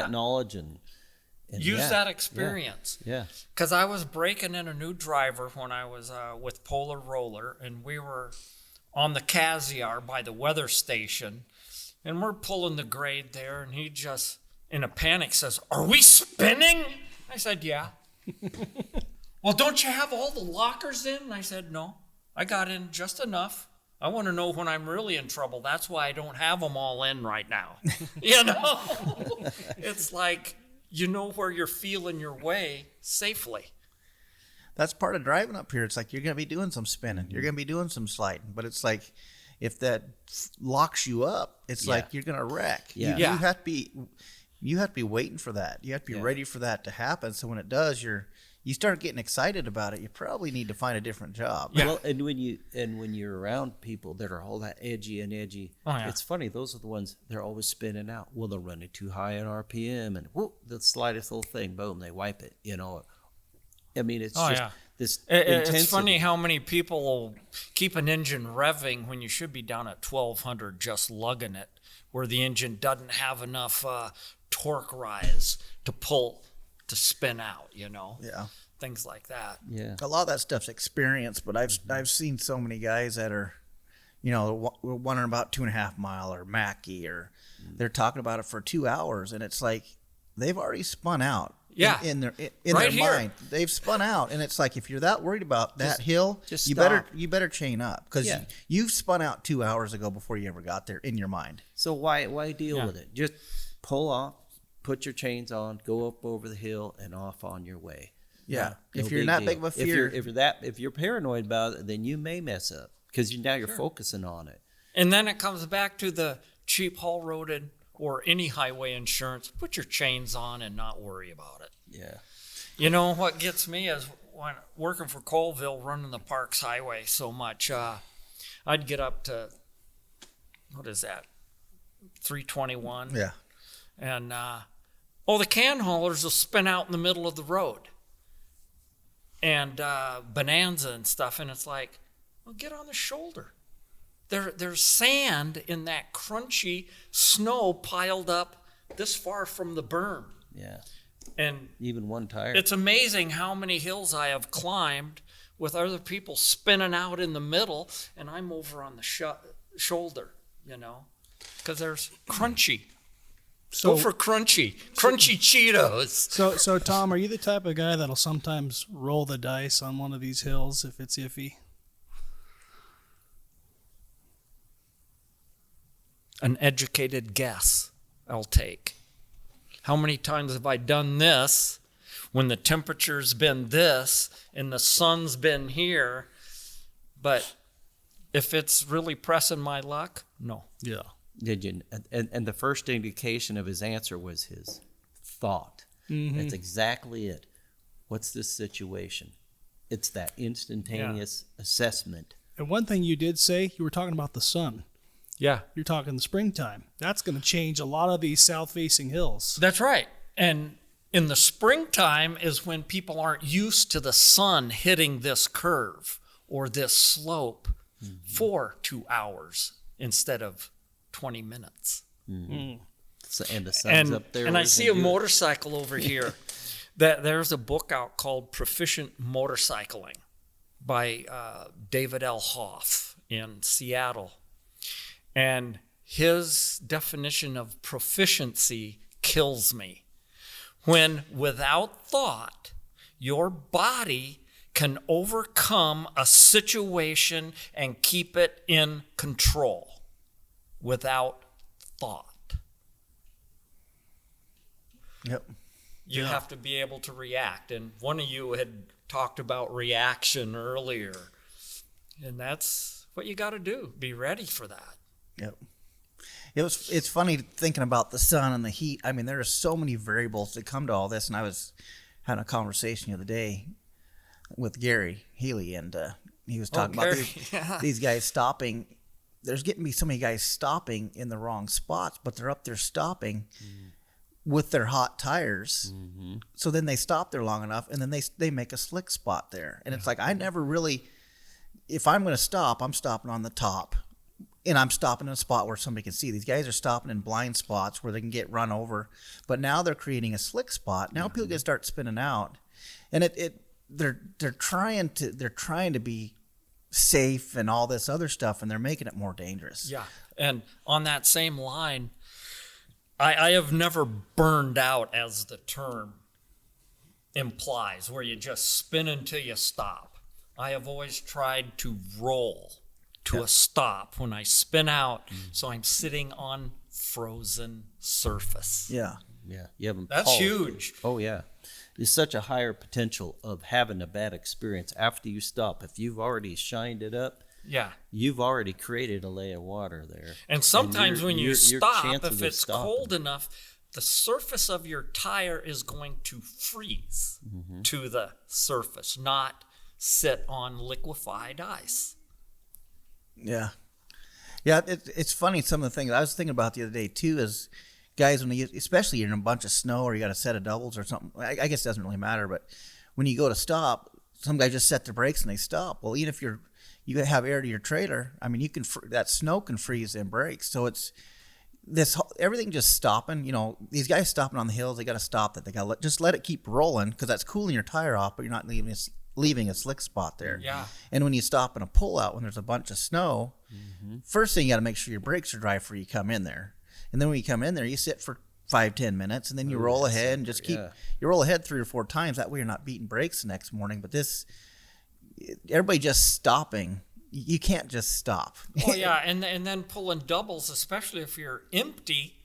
knowledge and use that experience. Yeah. Because I was breaking in a new driver when I was with Polar Roller, and we were on the Cassiar by the weather station, and we're pulling the grade there, and he just, in a panic, says, "Are we spinning?" I said, "Yeah." "Well, don't you have all the lockers in?" And I said, "No, I got in just enough. I want to know when I'm really in trouble. That's why I don't have them all in right now." You know? It's like, you know where you're feeling your way safely. That's part of driving up here. It's like you're going to be doing some spinning. You're going to be doing some sliding. But it's like if that locks you up, it's like you're going to wreck. Yeah. You have to be waiting for that. You have to be ready for that to happen. So when it does, you start getting excited about it. You probably need to find a different job. Yeah. Well, and when you're around people that are all that edgy, it's funny. Those are the ones they're always spinning out. Well, they're running too high on RPM, and whoop, the slightest little thing, boom, they wipe it. You know, I mean, it's this intensity. It's funny how many people will keep an engine revving when you should be down at 1200 just lugging it, where the engine doesn't have enough torque rise to spin out, you know? Yeah. Things like that. Yeah. A lot of that stuff's experience, but I've seen so many guys that are, you know, wondering about 2.5 mile or Mackie, or they're talking about it for 2 hours, and it's like they've already spun out. Yeah. In their Right here. mind, they've spun out, and it's like if you're that worried about that hill, just you stop. better chain up, because you've spun out 2 hours ago before you ever got there in your mind. So why deal with it? Just pull off, put your chains on, go up over the hill, and off on your way. Yeah. No If you're not deal. big of a fear, if you're paranoid about it, then you may mess up because now you're focusing on it. And then it comes back to the cheap haul roaded or any highway insurance. Put your chains on and not worry about it. Yeah. You know, what gets me is when working for Colville, running the Parks Highway so much, I'd get up to, what is that, 321? yeah, And, the can haulers will spin out in the middle of the road. And Bonanza and stuff, and it's like, well, get on the shoulder. There's sand in that crunchy snow piled up this far from the berm. Yeah. And even one tire. It's amazing how many hills I have climbed with other people spinning out in the middle, and I'm over on the shoulder, you know, because there's crunchy. Go for crunchy Cheetos. So Tom, are you the type of guy that'll sometimes roll the dice on one of these hills if it's iffy? An educated guess I'll take. How many times have I done this when the temperature's been this and the sun's been here? But if it's really pressing my luck, no. Yeah. Did you? And the first indication of his answer was his thought. Mm-hmm. That's exactly it. What's this situation? It's that instantaneous assessment. And one thing you did say, you were talking about the sun. Yeah. You're talking the springtime. That's going to change a lot of these south-facing hills. That's right. And in the springtime is when people aren't used to the sun hitting this curve or this slope for 2 hours instead of 20 minutes. So, and the sun's up there. And I see a motorcycle over here. There's a book out called Proficient Motorcycling by David L. Hoff in Seattle. And his definition of proficiency kills me. When, without thought, your body can overcome a situation and keep it in control without thought. Yep. You have to be able to react. And one of you had talked about reaction earlier. And that's what you got to do. Be ready for that. Yep. It's funny thinking about the sun and the heat. I mean, there are so many variables that come to all this. And I was having a conversation the other day with Gary Healy, and he was talking about these guys stopping. There's getting to be so many guys stopping in the wrong spots, but they're up there stopping with their hot tires. So then they stop there long enough, and then they make a slick spot there. And it's like, I never really, if I'm going to stop, I'm stopping on the top. And I'm stopping in a spot where somebody can see. These guys are stopping in blind spots where they can get run over. But now they're creating a slick spot. Now people can start spinning out, and they're trying to be safe and all this other stuff, and they're making it more dangerous. Yeah, and on that same line, I have never burned out, as the term implies, where you just spin until you stop. I have always tried to roll to a stop when I spin out, so I'm sitting on frozen surface. Yeah. Yeah. You haven't That's polished huge. it. Oh, yeah. There's such a higher potential of having a bad experience after you stop. If you've already shined it up, you've already created a lay of water there. And sometimes when you stop, if of it's stopping. cold enough, the surface of your tire is going to freeze to the surface, not sit on liquefied ice. Yeah. Yeah, it's funny, some of the things I was thinking about the other day, too, is guys, especially you're in a bunch of snow or you got a set of doubles or something, I guess it doesn't really matter, but when you go to stop, some guys just set their brakes and they stop. Well, even if you have air to your trailer, I mean, that snow can freeze them brakes. So it's everything just stopping. You know, these guys stopping on the hills, they got to stop that. They got to just let it keep rolling, because that's cooling your tire off, but you're not leaving a slick spot there. Yeah. And when you stop in a pullout when there's a bunch of snow, first thing you got to make sure your brakes are dry before you come in there. And then when you come in there, you sit for 5-10 minutes, and then you roll ahead and just you roll ahead 3 or 4 times. That way you're not beating brakes the next morning. But everybody just stopping, you can't just stop. Oh yeah, and then pulling doubles, especially if you're empty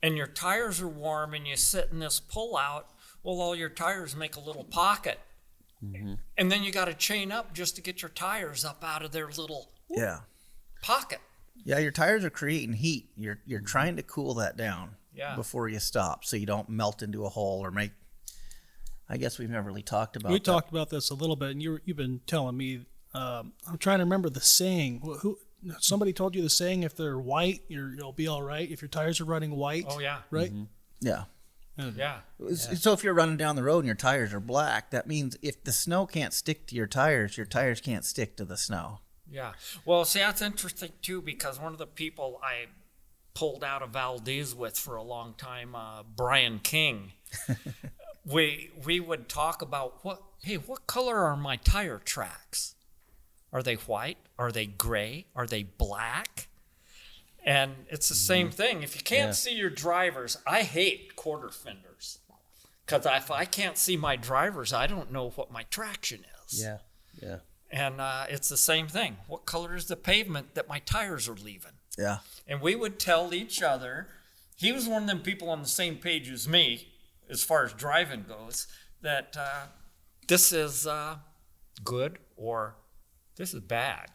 and your tires are warm and you sit in this pullout. Well, all your tires make a little pocket. And then you got to chain up just to get your tires up out of their little pocket. Yeah, your tires are creating heat. You're trying to cool that down before you stop, so you don't melt into a hole or make. I guess we've never really talked about. We talked about this a little bit, and you've been telling me. I'm trying to remember the saying. Somebody told you the saying: if they're white, you'll be all right. If your tires are running white, right? Yeah. Yeah. So if you're running down the road and your tires are black, that means if the snow can't stick to your tires can't stick to the snow. Yeah. Well, see, that's interesting, too, because one of the people I pulled out of Valdez with for a long time, Brian King, we would talk about, what color are my tire tracks? Are they white? Are they gray? Are they black? And it's the same thing. If you can't see your drivers, I hate quarter fenders. Because if I can't see my drivers, I don't know what my traction is. Yeah, yeah. And it's the same thing. What color is the pavement that my tires are leaving? Yeah. And we would tell each other, he was one of them people on the same page as me, as far as driving goes, that this is good or this is bad.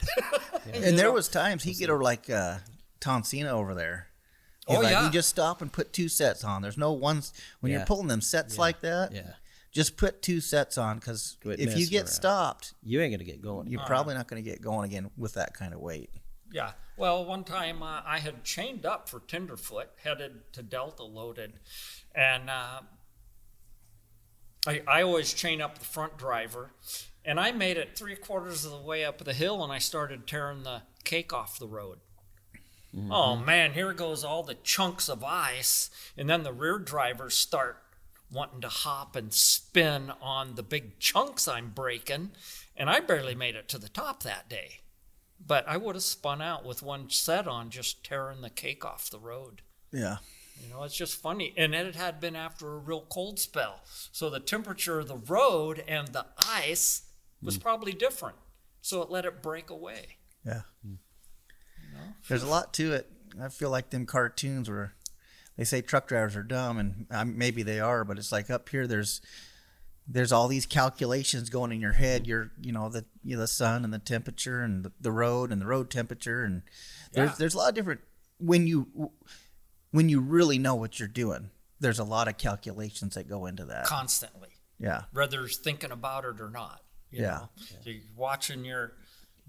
And there was times he'd get over like Tonsina over there. You just stop and put 2 sets on. There's no ones when you're pulling them sets like that. Yeah. just put 2 sets on, because if you get stopped, you ain't gonna get going. You're probably not going to get going again with that kind of weight. Yeah. Well, one time I had chained up for Tenderfoot, headed to Delta loaded, and I always chain up the front driver, and I made it 3/4 of the way up the hill, and I started tearing the cake off the road. Mm-hmm. Oh man, here goes all the chunks of ice, and then the rear drivers start wanting to hop and spin on the big chunks I'm breaking, and I barely made it to the top that day. But I would have spun out with one set on, just tearing the cake off the road. Yeah. You know, it's just funny. And it had been after a real cold spell. So the temperature of the road and the ice was probably different. So it let it break away. Yeah. You know? There's a lot to it. I feel like them cartoons where they say truck drivers are dumb, and maybe they are, but it's like up here there's all these calculations going in your head. The sun and the temperature and the road and the road temperature, and there's a lot of different when you really know what you're doing. There's a lot of calculations that go into that constantly. Yeah, whether you're thinking about it or not. You know? You're watching your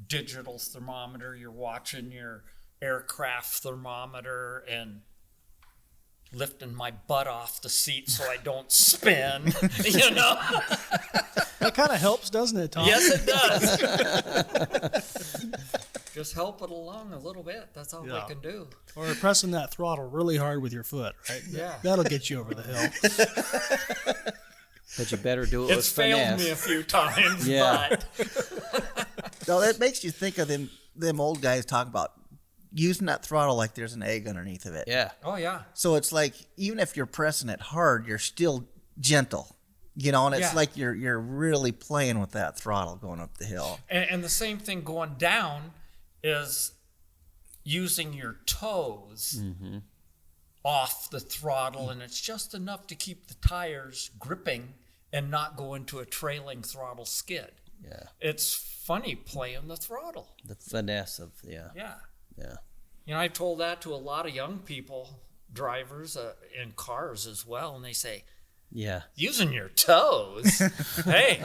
digital thermometer. You're watching your aircraft thermometer and lifting my butt off the seat so I don't spin, you know? That kind of helps, doesn't it, Tom? Yes, it does. Just help it along a little bit. That's all we can do. Or pressing that throttle really hard with your foot, right? Yeah. That'll get you over the hill. But you better do it with finesse. It's failed me a few times, but... No, that makes you think of them old guys talking about using that throttle like there's an egg underneath of it. Yeah. Oh, yeah. So it's like, even if you're pressing it hard, you're still gentle, and it's like you're really playing with that throttle going up the hill. And the same thing going down is using your toes off the throttle, and it's just enough to keep the tires gripping and not go into a trailing throttle skid. Yeah. It's funny playing the throttle. The finesse of, Yeah. Yeah. You know, I told that to a lot of young people, drivers in cars as well, and they say, yeah, using your toes, hey,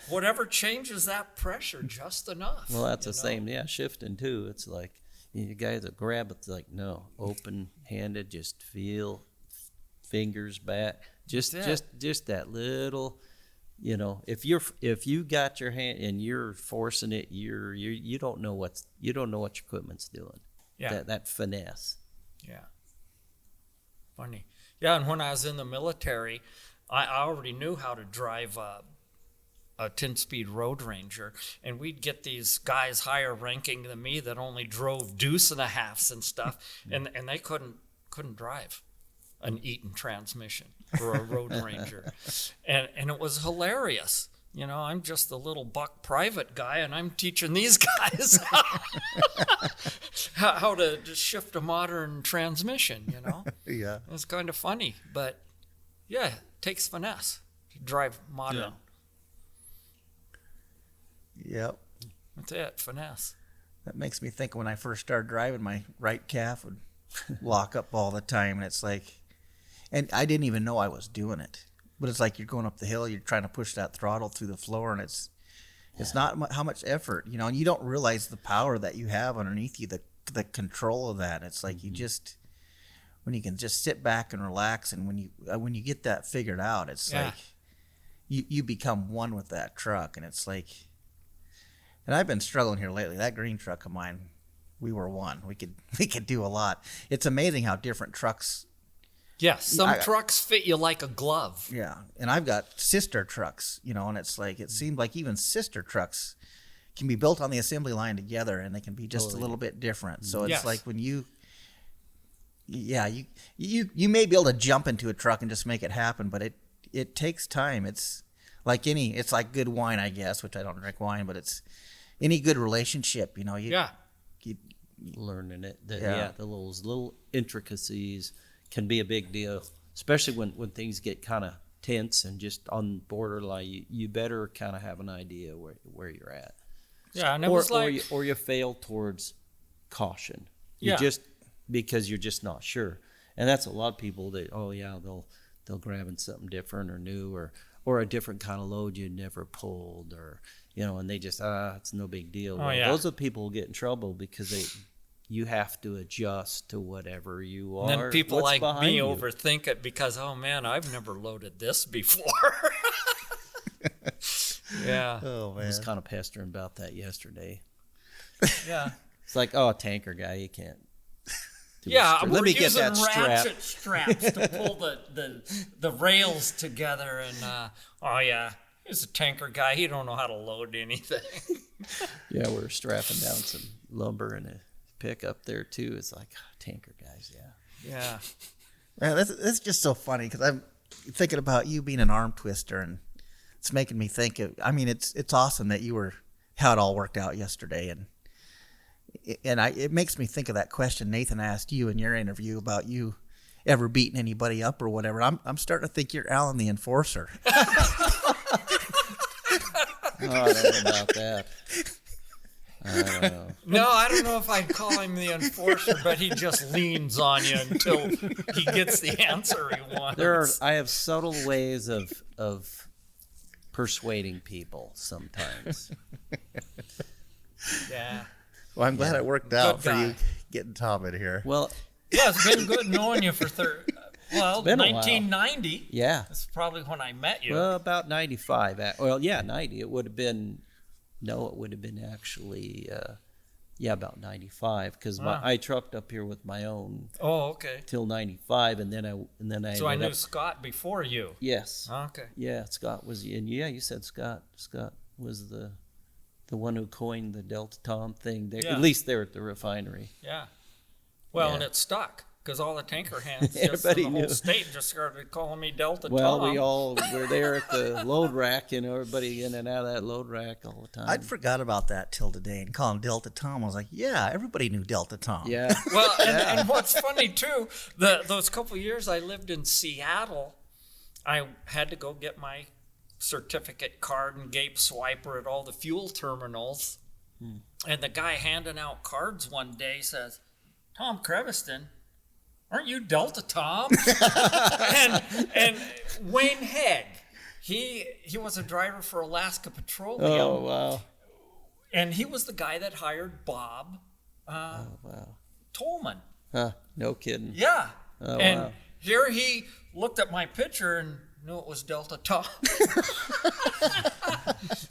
whatever changes that pressure just enough. Well, that's the same, shifting too. It's like, you guys that grab it, like, no, open-handed, just feel, fingers back, just that little, if you got your hand and you're forcing it, you don't know what your equipment's doing. Yeah. That finesse. Yeah. Funny. Yeah, and when I was in the military, I already knew how to drive a 10-speed Road Ranger, and we'd get these guys higher ranking than me that only drove deuce and a halves and stuff, and they couldn't drive an Eaton transmission for a Road Ranger, and it was hilarious. I'm just a little buck private guy, and I'm teaching these guys how to just shift a modern transmission, Yeah. It's kind of funny, but yeah, it takes finesse to drive modern. Yep. That's it, finesse. That makes me think when I first started driving, my right calf would lock up all the time, and it's like, and I didn't even know I was doing it. But it's like you're going up the hill, you're trying to push that throttle through the floor, and it's not how much effort, and you don't realize the power that you have underneath you, the control of that. It's like you just, when you can just sit back and relax, and when you get that figured out, it's like you become one with that truck, and it's like, and I've been struggling here lately. That green truck of mine, we were one. We could do a lot. It's amazing how different trucks. Yes, some trucks fit you like a glove. Yeah, and I've got sister trucks, and it's like, it seemed like even sister trucks can be built on the assembly line together, and they can be just a little bit different. So it's like when you may be able to jump into a truck and just make it happen, but it takes time. It's like good wine, I guess, which I don't drink wine, but it's any good relationship, learning it. The little intricacies can be a big deal, especially when things get kind of tense and just on borderline. You better kind of have an idea where you're at. Yeah, and it was like, or you fail towards caution. Just because you're just not sure, and that's a lot of people that they'll grab in something different or new, or a different kind of load you'd never pulled, or and they just it's no big deal. Those are people who get in trouble because you have to adjust to whatever you are. And then people like me overthink it because, oh man, I've never loaded this before. Yeah. Oh man. I was kind of pestering about that yesterday. Yeah. It's like, tanker guy, you can't. Let me get that ratchet straps to pull the rails together, and he's a tanker guy. He don't know how to load anything. Yeah, we're strapping down some lumber and a pickup there too. It's like tanker guys, yeah. Man, that's just so funny because I'm thinking about you being an arm twister, and it's making me think of. I mean, it's awesome that how it all worked out yesterday, and it makes me think of that question Nathan asked you in your interview about you ever beating anybody up or whatever. I'm starting to think you're Alan the Enforcer. I don't know about that. I don't know. No, I don't know if I'd call him the enforcer, but he just leans on you until he gets the answer he wants. I have subtle ways of persuading people sometimes. Yeah. Well, I'm glad it worked out for you getting Tom in here. Well, yeah, it's been good knowing you for 1990. Yeah. That's probably when I met you. Well, about 95. 90. It would have been, it would have been actually, about 95 because I trucked up here with my own. Oh, okay. Till 95, and then I. So I knew Scott before you. Yes. Okay. Yeah, Scott was, and you said Scott. Scott was the one who coined the Delta Tom thing. At least there at the refinery. Yeah. Well, and it stuck because all the tanker hands Everybody in the whole knew. state just started calling me Delta Tom. Well, we all were there at the load rack, everybody in and out of that load rack all the time. I'd forgot about that till today and calling Delta Tom. I was like, yeah, everybody knew Delta Tom. Yeah. Well, and what's funny too, those couple of years I lived in Seattle, I had to go get my certificate card and Gape swiper at all the fuel terminals. And the guy handing out cards one day says, Tom Creviston, aren't you Delta Tom? and Wayne Hegg, he was a driver for Alaska Petroleum. Oh, wow. And he was the guy that hired Bob Tolman. No kidding. Yeah. Oh, and wow. here he looked at my picture and knew it was Delta Tom.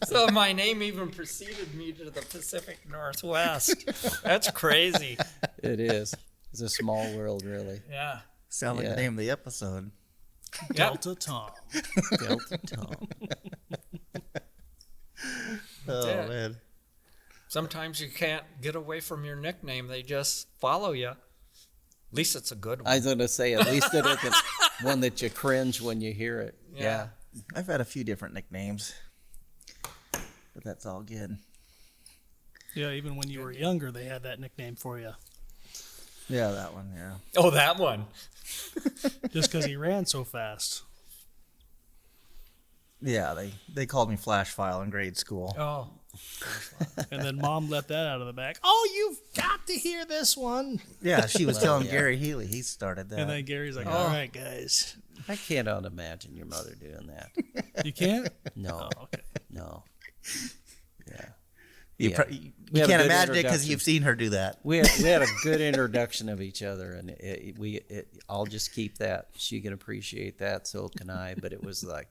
So my name even preceded me to the Pacific Northwest. That's crazy. It is. It's a small world, really. Yeah. Sound like the name of the episode. Delta Tom. Delta Tom. Oh, man. Sometimes you can't get away from your nickname. They just follow you. At least it's a good one. I was going to say, at least it isn't one that you cringe when you hear it. Yeah. I've had a few different nicknames, but that's all good. Yeah, even when you were younger, they had that nickname for you. Yeah, that one, yeah. Oh, that one. Just because he ran so fast. Yeah, they called me Flash File in grade school. Oh. And then Mom let that out of the bag. Oh, you've got to hear this one. Yeah, she was telling Gary Healy. He started that. And then Gary's like, all right, guys. I cannot imagine your mother doing that. You can't? No. Oh, okay. No. Yeah. You We had a can't good imagine it because introduction. you've seen her do that. We had a good introduction of each other, and I'll just keep that. She can appreciate that, so can I. But it was like,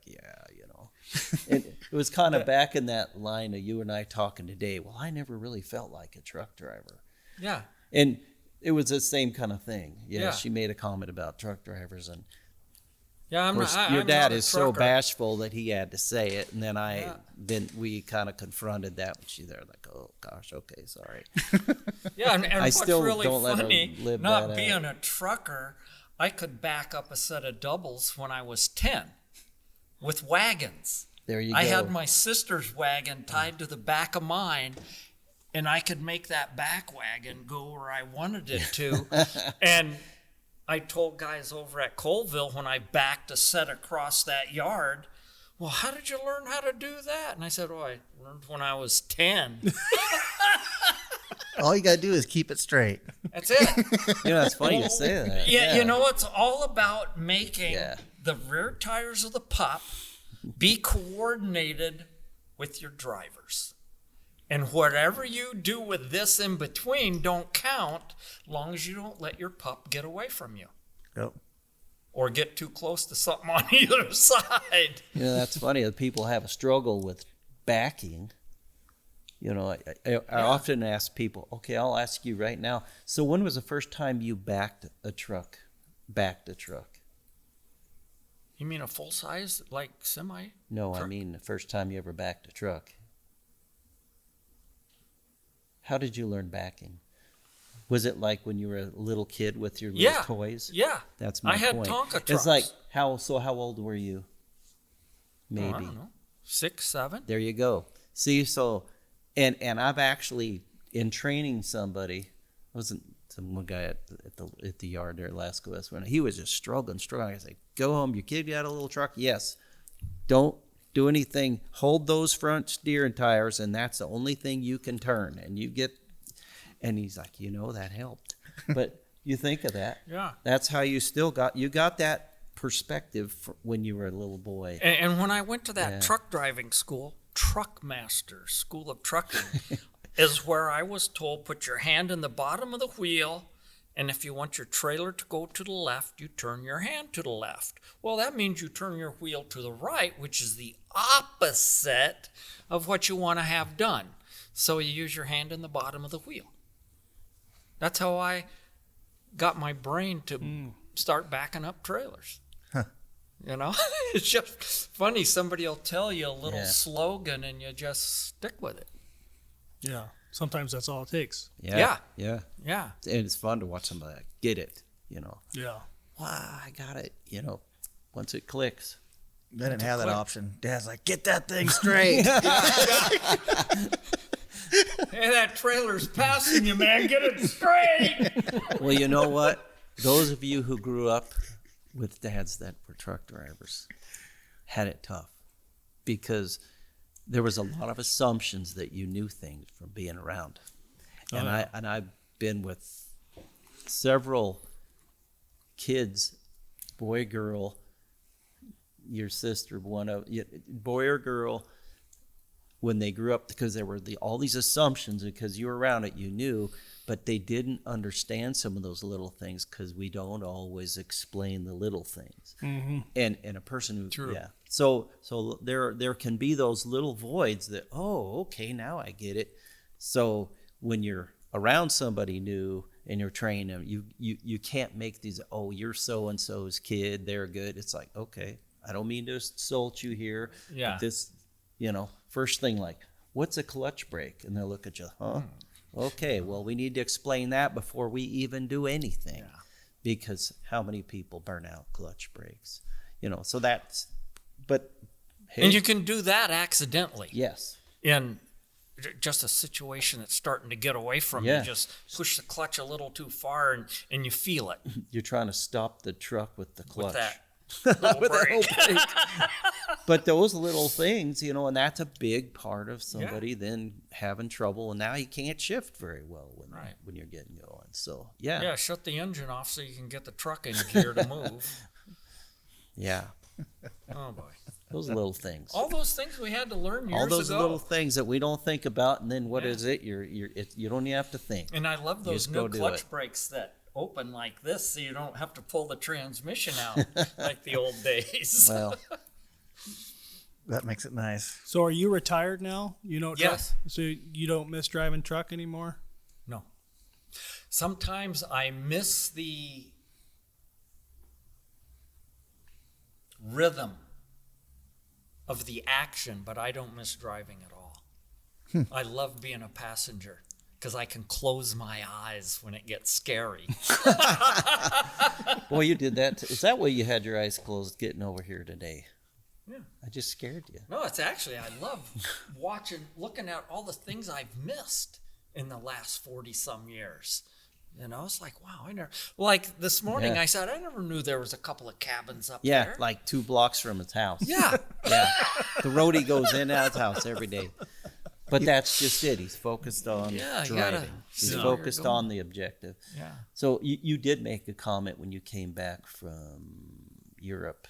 it was kind of back in that line of you and I talking today. Well, I never really felt like a truck driver. Yeah. And it was the same kind of thing. Yeah. She made a comment about truck drivers, and yeah, of course, your dad is so bashful that he had to say it, and then we kind of confronted that when she's there, like, oh gosh, okay, sorry. Yeah, and I what's still really don't let her funny, live not that being out. a trucker, I could back up a set of doubles when I was 10 with wagons. There you go. I had my sister's wagon tied to the back of mine, and I could make that back wagon go where I wanted it to. And I told guys over at Colville when I backed a set across that yard, well, how did you learn how to do that? And I said, oh, I learned when I was 10. All you got to do is keep it straight. That's it. It's funny you say that. Yeah, you know, it's all about making Yeah. the rear tires of the pup Be coordinated with your drivers. And whatever you do with this in between don't count, as long as you don't let your pup get away from you. Yep. Or get too close to something on either side. That's funny. People have a struggle with backing. I often ask people, okay, I'll ask you right now. So when was the first time you backed a truck? You mean a full size, like semi? No, truck? I mean the first time you ever backed a truck. How did you learn backing? Was it like when you were a little kid with your little toys? Yeah. That's my point. I had Tonka trucks. It's like, how old were you? Maybe. I don't know. 6, 7? There you go. See, so, and I've actually, in training somebody, wasn't some guy at the yard there at Alaskan, when he was just struggling. I said, go home, your kid got a little truck? Yes. Don't do anything. Hold those front steering tires, and that's the only thing you can turn. And he's like, that helped. But you think of that. Yeah. That's how you got that perspective when you were a little boy. And when I went to that truck driving school, Truckmaster School of Trucking, is where I was told, put your hand in the bottom of the wheel, and if you want your trailer to go to the left, you turn your hand to the left. Well, that means you turn your wheel to the right, which is the opposite of what you want to have done. So you use your hand in the bottom of the wheel. That's how I got my brain to start backing up trailers. It's just funny. Somebody will tell you a little slogan and you just stick with it. Yeah. Sometimes that's all it takes. Yeah. Yeah. And it's fun to watch somebody get it, Yeah. Wow, I got it, once it clicks. I didn't have that option. Dad's like, get that thing straight. Hey, that trailer's passing you, man. Get it straight. Well, you know what? Those of you who grew up with dads that were truck drivers had it tough because there was a lot of assumptions that you knew things from being around. I've been with several kids, boy, girl, your sister, boy or girl, when they grew up, because there were all these assumptions, because you were around it, you knew, but they didn't understand some of those little things because we don't always explain the little things. Mm-hmm. And a person who, True. Yeah. So there can be those little voids that, oh, okay, now I get it. So when you're around somebody new and you're training them, you can't make these, oh, you're so-and-so's kid, they're good. It's like, okay, I don't mean to insult you here. Yeah. But this, first thing, like, what's a clutch brake? And they'll look at you, huh? Okay, well, we need to explain that before we even do anything. Yeah. Because how many people burn out clutch brakes? So that's, but. Hey, and you can do that accidentally. Yes. In just a situation that's starting to get away from you. Just push the clutch a little too far and you feel it. You're trying to stop the truck with the clutch. With that. With but those little things, and that's a big part of somebody then having trouble, and now you can't shift very well when you're getting going. So shut the engine off so you can get the truck in gear to move. Yeah. Oh boy, those little things. All those things we had to learn years ago. All those little things that we don't think about, and then what is it? You don't even have to think. And I love those new clutch brakes that open like this so you don't have to pull the transmission out like the old days. Well, that makes it nice. So are you retired now? You don't Yes. So you don't miss driving truck anymore? No. Sometimes I miss the rhythm of the action, but I don't miss driving at all. I love being a passenger because I can close my eyes when it gets scary. Boy, you did that. Is that why you had your eyes closed getting over here today? Yeah. I just scared you. No, it's actually, I love looking at all the things I've missed in the last 40-some years. It's like, wow, like this morning I said, I never knew there was a couple of cabins up there. Yeah, like 2 blocks from his house. Yeah. Yeah. The roadie goes in and out of his house every day. But that's just it. He's focused on driving. He's focused on the objective. Yeah. So you did make a comment when you came back from Europe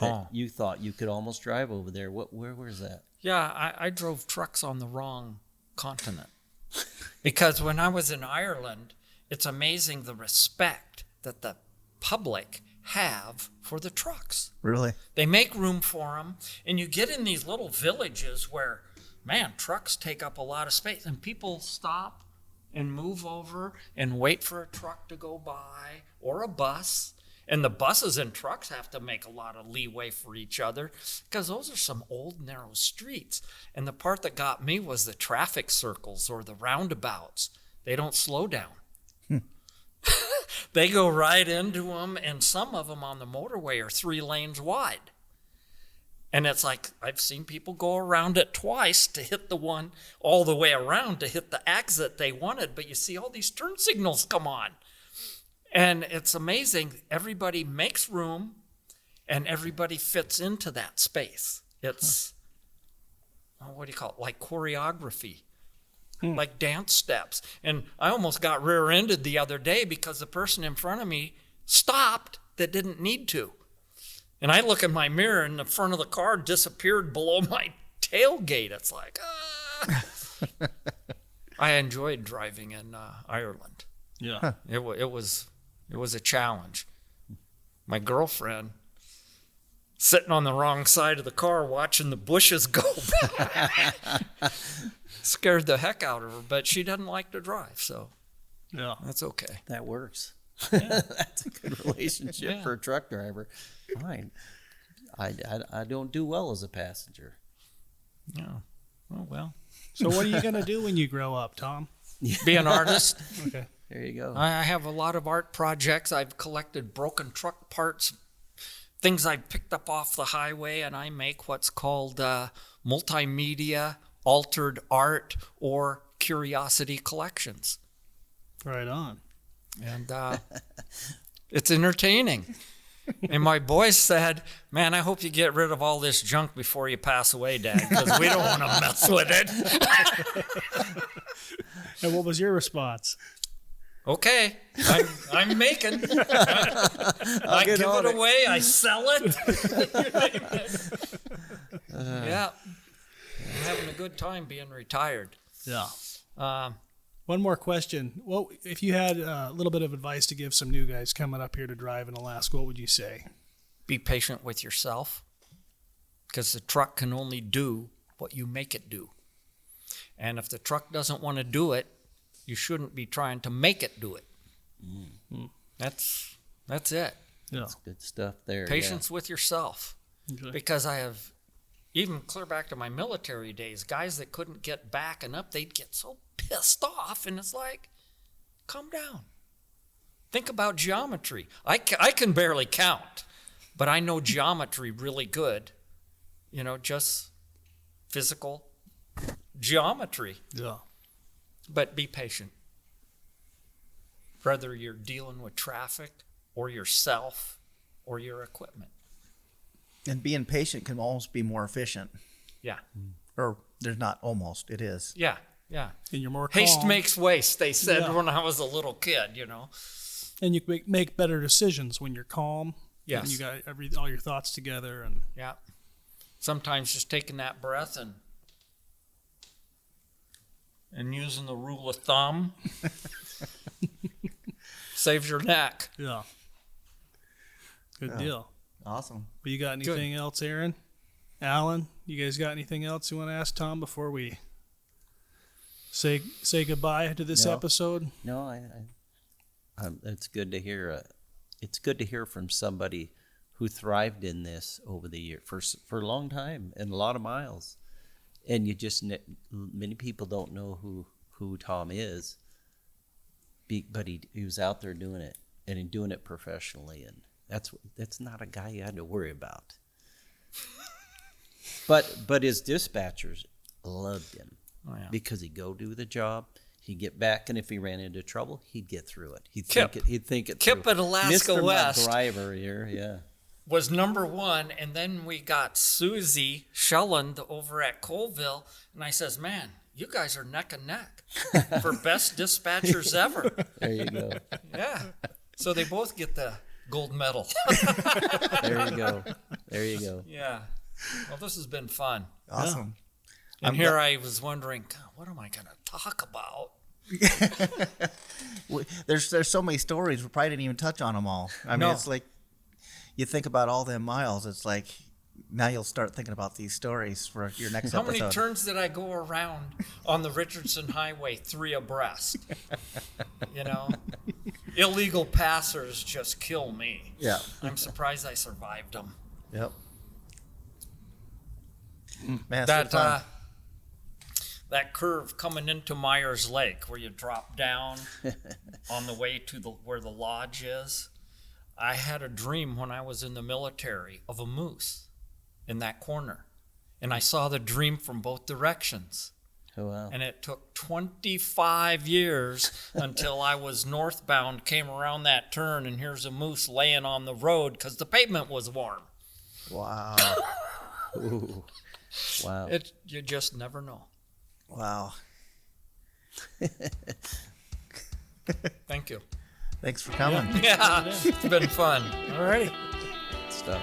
that you thought you could almost drive over there. Where was that? Yeah, I drove trucks on the wrong continent. Because when I was in Ireland, it's amazing the respect that the public have for the trucks. Really? They make room for them, and you get in these little villages where, man, trucks take up a lot of space, and people stop and move over and wait for a truck to go by or a bus. And the buses and trucks have to make a lot of leeway for each other because those are some old, narrow streets. And the part that got me was the traffic circles or the roundabouts. They don't slow down. They go right into them, and some of them on the motorway are 3 lanes wide. And it's like, I've seen people go around it twice to hit the one all the way around to hit the exit they wanted, but you see all these turn signals come on. And it's amazing. Everybody makes room, and everybody fits into that space. It's, what do you call it, like choreography. Like dance steps. And I almost got rear-ended the other day because the person in front of me stopped that didn't need to. And I look in my mirror and the front of the car disappeared below my tailgate. It's like, I enjoyed driving in Ireland. Yeah. It was a challenge. My girlfriend sitting on the wrong side of the car watching the bushes go by. Scared the heck out of her, but she doesn't like to drive, so yeah, that's okay. That works. Yeah. That's a good relationship for a truck driver. Fine. I don't do well as a passenger. Yeah. Oh, well. So what are you going to do when you grow up, Tom? Be an artist. Okay. There you go. I have a lot of art projects. I've collected broken truck parts, things I picked up off the highway, and I make what's called multimedia altered art or curiosity collections. Right on. And it's entertaining. And my boys said, man, I hope you get rid of all this junk before you pass away, Dad, because we don't want to mess with it. And what was your response? Okay, I'm making. I give it away. I sell it. Yeah. I'm having a good time being retired. Yeah. One more question. Well, if you had a little bit of advice to give some new guys coming up here to drive in Alaska, what would you say? Be patient with yourself, because the truck can only do what you make it do. And if the truck doesn't want to do it, you shouldn't be trying to make it do it. Mm. That's it. Yeah. That's good stuff there. Patience with yourself. Okay. Because I have, even clear back to my military days, guys that couldn't get back and up, they'd get so pissed off, and it's like, calm down. Think about geometry. I can barely count, but I know geometry really good. You know, just physical geometry. Yeah. But be patient. Whether you're dealing with traffic or yourself or your equipment. And being patient can almost be more efficient. Yeah. Or there's not almost, it is. Yeah, yeah. And you're more calm. Haste makes waste, they said Yeah. when I was a little kid, you know. And you make better decisions when you're calm. Yes. And you got all your thoughts together. And Yeah. Sometimes just taking that breath and using the rule of thumb saves your neck. yeah. Good deal. Awesome. But you got anything else, Aaron? Alan, you guys got anything else you want to ask Tom before we say goodbye to this episode? No, it's good to hear. It's good to hear from somebody who thrived in this over the year for a long time and a lot of miles. And you just, many people don't know who Tom is, but he was out there doing it, and he's doing it professionally, and that's not a guy you had to worry about. But his dispatchers loved him because he'd go do the job, he'd get back, and if he ran into trouble, he'd get through it. He'd think it Kip through. at Alaska Mr. West driver here, yeah. was number one, and then we got Susie Shelland over at Colville, and I says, man, you guys are neck and neck for best dispatchers ever. There you go. Yeah. So they both get the gold medal. There you go. There you go. Yeah. Well, this has been fun. Awesome. And here I was wondering, God, what am I going to talk about? There's so many stories. We probably didn't even touch on them all. I mean, it's like you think about all them miles. It's like now you'll start thinking about these stories for your next How episode. many turns did I go around on the Richardson Highway 3 abreast? You know, illegal passers just kill me. Yeah. I'm surprised I survived them. Yep. Man, that's fun. That curve coming into Myers Lake where you drop down on the way to where the lodge is. I had a dream when I was in the military of a moose in that corner. And I saw the dream from both directions. Oh, wow. And it took 25 years until I was northbound, came around that turn, and here's a moose laying on the road because the pavement was warm. Wow. Ooh. Wow. You just never know. Wow. Thank you. Thanks for coming. Yeah, it's been fun. Alrighty. Stuff.